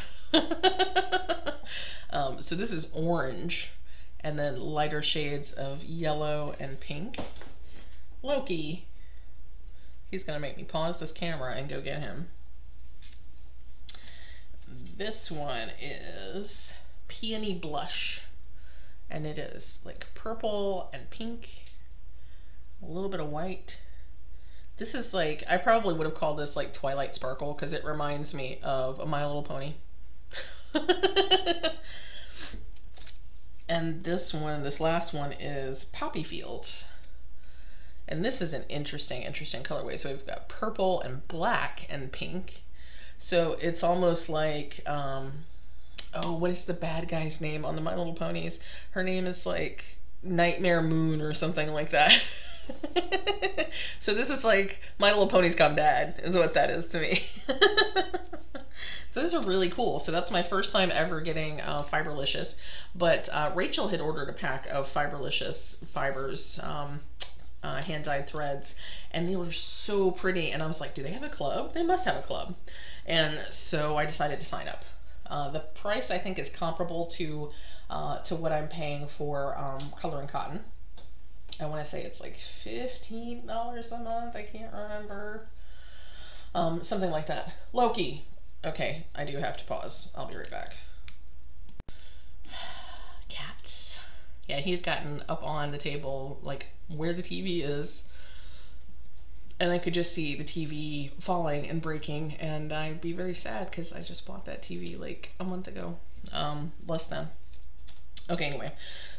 So this is orange, and then lighter shades of yellow and pink. Loki. He's gonna make me pause this camera and go get him. This one is Peony Blush, and it is like purple and pink, a little bit of white. This is like, I probably would have called this like Twilight Sparkle because it reminds me of a My Little Pony. And this one, this last one is Poppy Field. And this is an interesting colorway. So we've got purple and black and pink. So it's almost like, oh, what is the bad guy's name on the My Little Ponies? Her name is like Nightmare Moon or something like that. So this is like My Little Ponies Gone Bad is what that is to me. So those are really cool. So that's my first time ever getting Fiberlicious, but Rachel had ordered a pack of Fiberlicious fibers, hand-dyed threads, and they were so pretty, and I was like, do they have a club? They must have a club. And so I decided to sign up. The price I think is comparable to what I'm paying for Color and Cotton. I want to say it's like $15 a month. I can't remember. Something like that. Loki. Okay, I do have to pause. I'll be right back. Cats. Yeah, he's gotten up on the table, like where the TV is, and I could just see the TV falling and breaking, and I'd be very sad because I just bought that TV like a month ago. Less than. Okay, anyway,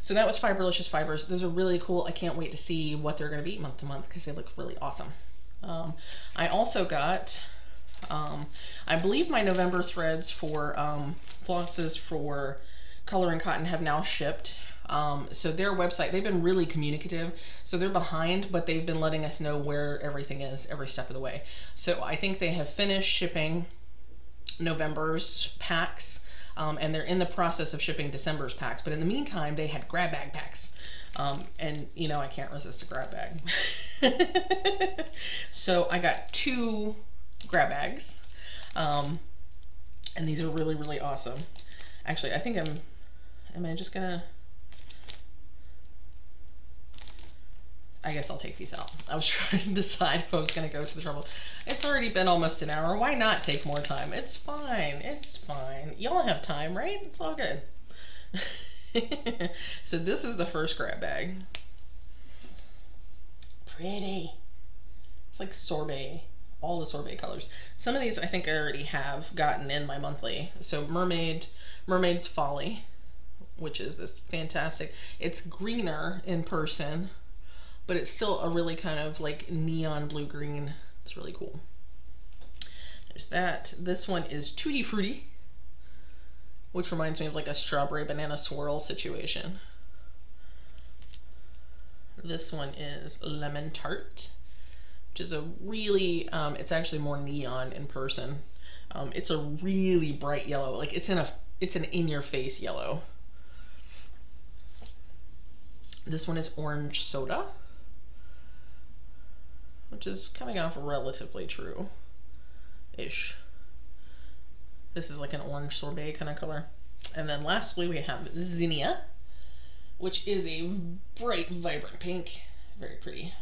so that was Fiberlicious Fibers. Those are really cool. I can't wait to see what they're going to be month to month because they look really awesome. I also got, I believe my November threads for flosses for Color and Cotton have now shipped. So their website, they've been really communicative. So they're behind, but they've been letting us know where everything is every step of the way. So I think they have finished shipping November's packs, and they're in the process of shipping December's packs. But in the meantime, they had grab bag packs. And you know, I can't resist a grab bag. So I got 2 grab bags. And these are really, really awesome. Actually, I think am I just gonna, I guess I'll take these out. I was trying to decide if I was gonna go to the trouble. It's already been almost an hour. Why not take more time? It's fine. It's fine. Y'all have time, right? It's all good. So this is the first grab bag. Pretty. It's like sorbet. All the sorbet colors. Some of these I think I already have gotten in my monthly. So Mermaid's Folly, which is this fantastic. It's greener in person, but it's still a really kind of like neon blue green. It's really cool. There's that. This one is Tutti Frutti, which reminds me of like a strawberry banana swirl situation. This one is Lemon Tart, which is a really, it's actually more neon in person. It's a really bright yellow, like it's an in-your-face yellow. This one is Orange Soda, which is coming off relatively true-ish. This is like an orange sorbet kind of color. And then lastly we have Zinnia, which is a bright, vibrant pink. Very pretty.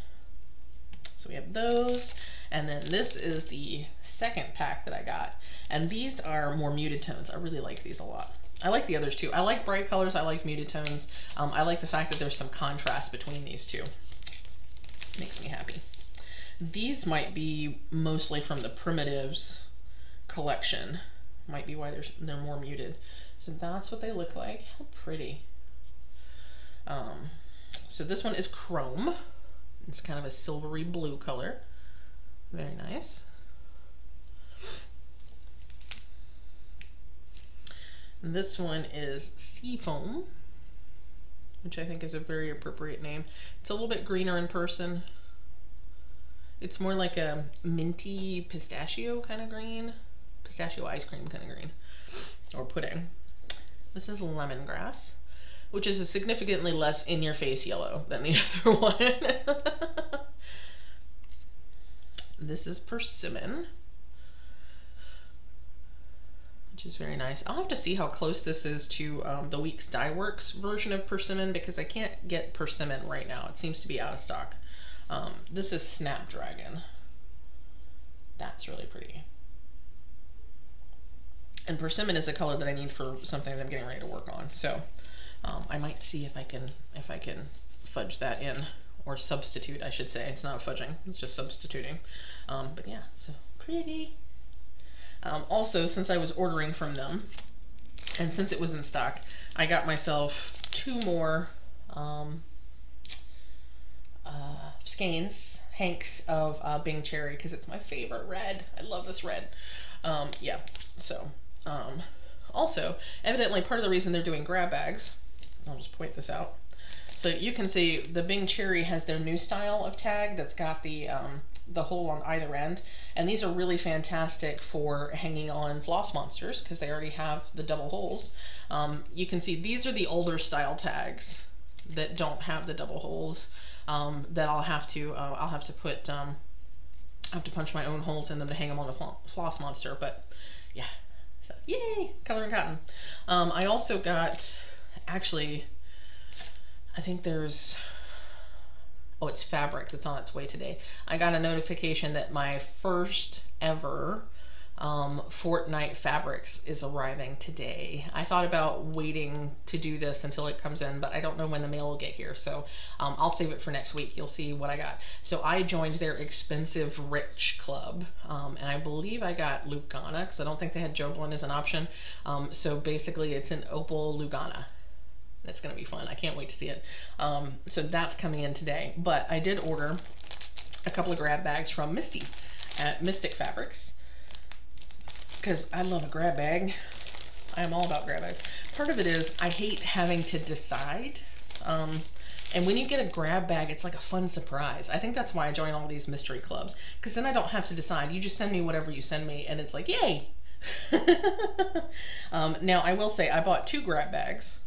So we have those. And then this is the second pack that I got. And these are more muted tones. I really like these a lot. I like the others too. I like bright colors. I like muted tones. I like the fact that there's some contrast between these two. Makes me happy. These might be mostly from the Primitives collection. Might be why they're more muted. So that's what they look like. How pretty. So this one is Chrome. It's kind of a silvery blue color. Very nice. And this one is Seafoam, which I think is a very appropriate name. It's a little bit greener in person. It's more like a minty pistachio kind of green. Pistachio ice cream kind of green. Or pudding. This is Lemongrass, which is a significantly less in-your-face yellow than the other one. This is Persimmon, which is very nice. I'll have to see how close this is to the Weeks Dye Works version of Persimmon, because I can't get Persimmon right now. It seems to be out of stock. This is Snapdragon. That's really pretty. And Persimmon is a color that I need for something that I'm getting ready to work on. So I might see if I can fudge that in, or substitute, I should say. It's not fudging, it's just substituting. But yeah, so pretty. Also, since I was ordering from them, and since it was in stock, I got myself 2 more skeins, hanks of Bing Cherry, because it's my favorite red. I love this red. Yeah, so also, evidently part of the reason they're doing grab bags, I'll just point this out. So you can see the Bing Cherry has their new style of tag that's got the hole on either end, and these are really fantastic for hanging on floss monsters because they already have the double holes. You can see these are the older style tags that don't have the double holes, that I'll have to put I have to punch my own holes in them to hang them on the floss monster. But yeah, so yay, Color and Cotton. I also got, actually, I think there's Oh, it's fabric that's on its way today. I got a notification that my first ever Fortnite fabrics is arriving today. I thought about waiting to do this until it comes in, but I don't know when the mail will get here, so I'll save it for next week. You'll see what I got. So I joined their expensive rich club, and I believe I got Lugana, because I don't think they had Jovelin as an option. So basically it's an opal Lugana. It's gonna be fun. I can't wait to see it. So that's coming in today, but I did order a couple of grab bags from Misty at Mystic Fabrics, because I love a grab bag. I am all about grab bags. Part of it is I hate having to decide. And when you get a grab bag, it's like a fun surprise. I think that's why I join all these mystery clubs, because then I don't have to decide. You just send me whatever you send me, and it's like, yay. Now, I will say I bought 2 grab bags.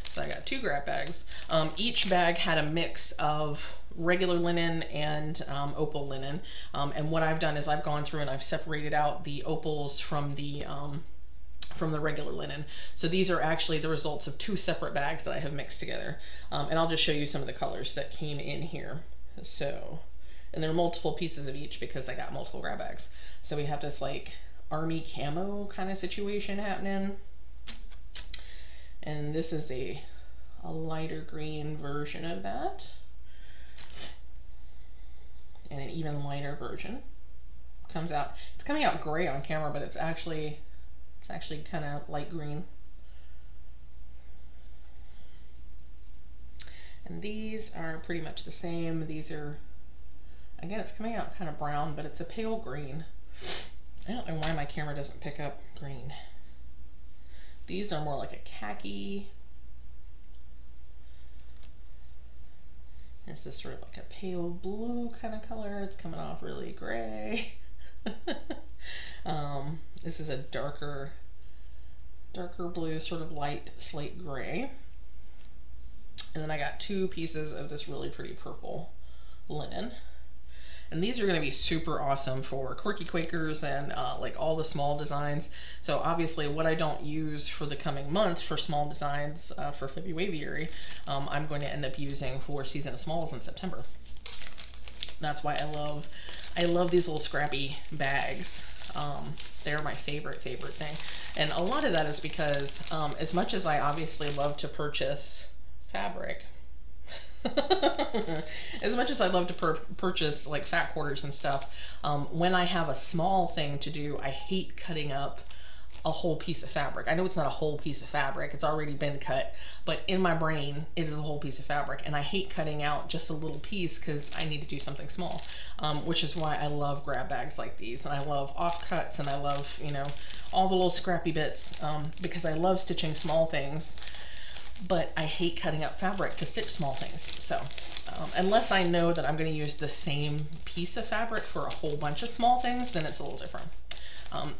So I got 2 grab bags. Each bag had a mix of regular linen and opal linen, and what I've done is I've gone through and I've separated out the opals from the regular linen. So these are actually the results of 2 separate bags that I have mixed together, and I'll just show you some of the colors that came in here. So, and there are multiple pieces of each because I got multiple grab bags. So we have this like army camo kind of situation happening, and this is a lighter green version of that, and an even lighter version comes out. It's coming out gray on camera, but it's actually kind of light green. And these are pretty much the same. These are, again, it's coming out kind of brown, but it's a pale green. I don't know why my camera doesn't pick up green. These are more like a khaki. This is sort of like a pale blue kind of color. It's coming off really gray. This is a darker blue, sort of light slate gray. And then I got 2 pieces of this really pretty purple linen. And these are going to be super awesome for Quirky Quakers and like all the small designs. So obviously what I don't use for the coming month for small designs for Februaviary, I'm going to end up using for Season of Smalls in September. That's why I love these little scrappy bags. They're my favorite thing. And a lot of that is because as much as I obviously love to purchase fabric, as much as I love to purchase like fat quarters and stuff, when I have a small thing to do, I hate cutting up a whole piece of fabric. I know it's not a whole piece of fabric, it's already been cut, but in my brain it is a whole piece of fabric, and I hate cutting out just a little piece because I need to do something small, which is why I love grab bags like these, and I love offcuts, and I love, you know, all the little scrappy bits, because I love stitching small things, but I hate cutting up fabric to stitch small things. So unless I know that I'm going to use the same piece of fabric for a whole bunch of small things, then it's a little different.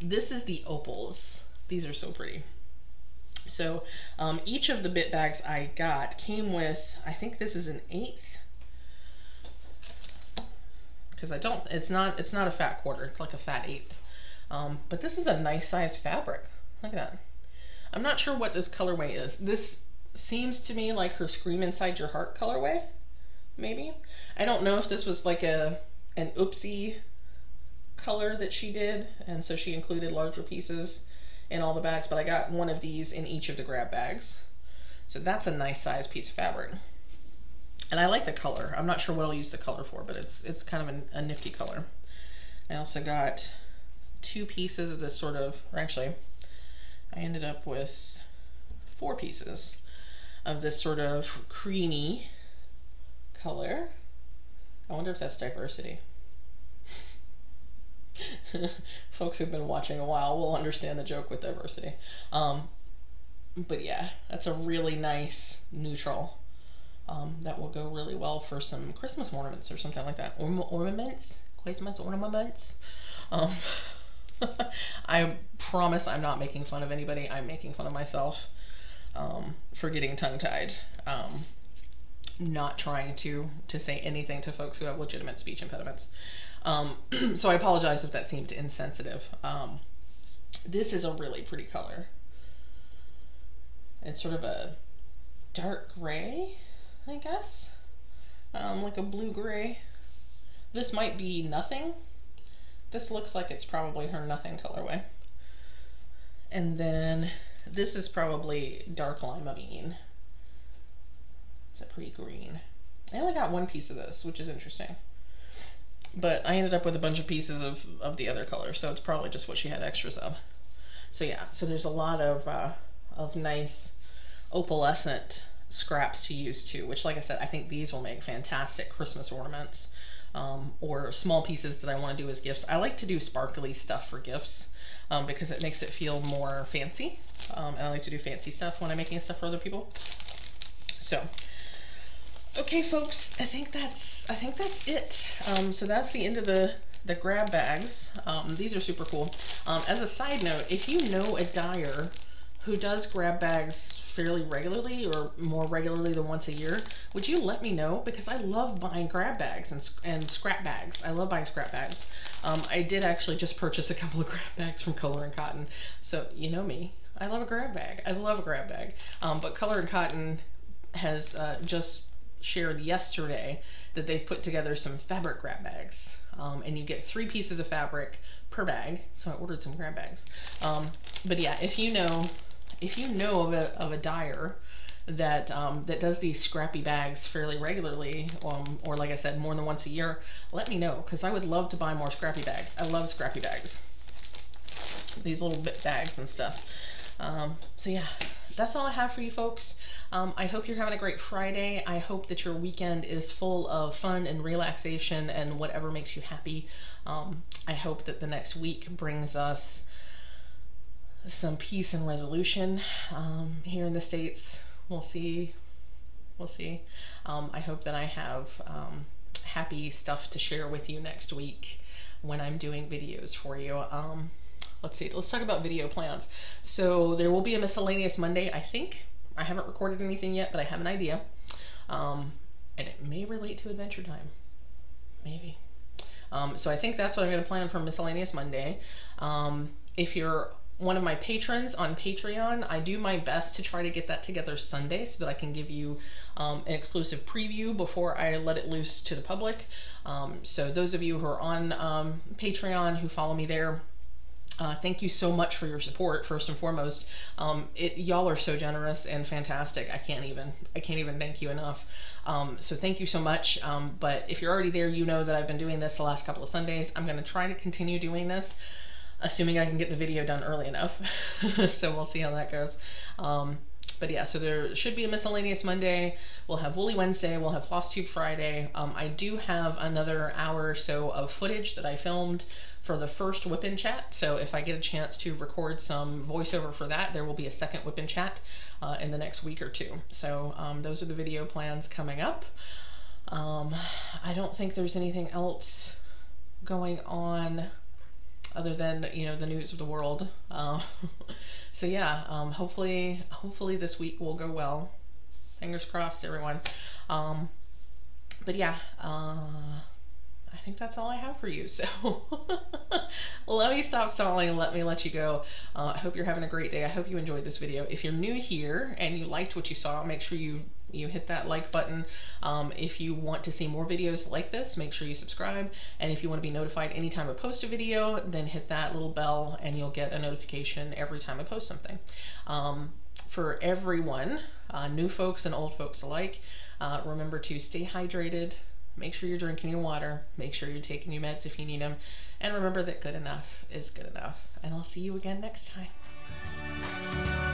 This is the opals. These are so pretty. So each of the bit bags I got came with, I think this is an 1/8, because it's not a fat quarter, it's like a fat 1/8. But this is a nice size fabric. Look at that. I'm not sure what this colorway is. This seems to me like her Scream Inside Your Heart colorway, maybe. I don't know if this was like an oopsie color that she did, and so she included larger pieces in all the bags, but I got one of these in each of the grab bags. So that's a nice size piece of fabric. And I like the color. I'm not sure what I'll use the color for, but it's kind of a nifty color. I also got 2 pieces of this sort of, or actually, I ended up with 4 pieces of this sort of creamy color. I wonder if that's diversity. Folks who've been watching a while will understand the joke with diversity. But yeah, that's a really nice neutral that will go really well for some Christmas ornaments or something like that. Ornaments? Christmas ornaments? I promise I'm not making fun of anybody. I'm making fun of myself for getting tongue-tied. Not trying to say anything to folks who have legitimate speech impediments. So I apologize if that seemed insensitive. This is a really pretty color. It's sort of a dark gray, I guess. like a blue-gray. This might be nothing. This looks like it's probably her nothing colorway. And then this is probably dark lima bean. It's a pretty green. I only got one piece of this, which is interesting. But I ended up with a bunch of pieces of the other color, so it's probably just what she had extras of. So yeah, so there's a lot of nice opalescent scraps to use too, which, like I said, I think these will make fantastic Christmas ornaments, or small pieces that I want to do as gifts. I like to do sparkly stuff for gifts because it makes it feel more fancy, and I like to do fancy stuff when I'm making stuff for other people. So okay, folks, I think that's it. So that's the end of the grab bags. These are super cool. As a side note, if you know a dyer who does grab bags fairly regularly, or more regularly than once a year, would you let me know? Because I love buying grab bags and scrap bags. I love buying scrap bags. I did actually just purchase a couple of grab bags from Color and Cotton. So you know me, I love a grab bag. I love a grab bag. But Color and Cotton has just shared yesterday that they've put together some fabric grab bags, and you get 3 pieces of fabric per bag. So I ordered some grab bags. But yeah, if you know of a dyer that that does these scrappy bags fairly regularly, or like I said, more than once a year, let me know, because I would love to buy more scrappy bags. I love scrappy bags, these little bit bags and stuff. So yeah, that's all I have for you folks. I hope you're having a great Friday. I hope that your weekend is full of fun and relaxation and whatever makes you happy. I hope that the next week brings us some peace and resolution here in the States. We'll see. We'll see. I hope that I have happy stuff to share with you next week when I'm doing videos for you. Let's see, let's talk about video plans. So there will be a miscellaneous Monday, I think. I haven't recorded anything yet, but I have an idea. And it may relate to Adventure Time. Maybe. So I think that's what I'm going to plan for miscellaneous Monday. If you're one of my patrons on Patreon, I do my best to try to get that together Sunday so that I can give you an exclusive preview before I let it loose to the public. So those of you who are on Patreon, who follow me there, thank you so much for your support, first and foremost. Y'all are so generous and fantastic. I can't even thank you enough. So thank you so much. But if you're already there, you know that I've been doing this the last couple of Sundays. I'm going to try to continue doing this, assuming I can get the video done early enough. So we'll see how that goes. But yeah, so there should be a miscellaneous Monday. We'll have Woolly Wednesday. We'll have Flosstube Friday. I do have another hour or so of footage that I filmed for the first Whip-In Chat. So if I get a chance to record some voiceover for that, there will be a second Whip-In Chat in the next week or two. So those are the video plans coming up. I don't think there's anything else going on other than, you know, the news of the world. So yeah, hopefully this week will go well. Fingers crossed, everyone. But yeah, I think that's all I have for you. So let me stop stalling and let me let you go. I hope you're having a great day. I hope you enjoyed this video. If you're new here and you liked what you saw, make sure you hit that like button. If you want to see more videos like this, make sure you subscribe. And if you want to be notified anytime I post a video, then hit that little bell and you'll get a notification every time I post something. For everyone, new folks and old folks alike, remember to stay hydrated. Make sure you're drinking your water. Make sure you're taking your meds if you need them. And remember that good enough is good enough. And I'll see you again next time.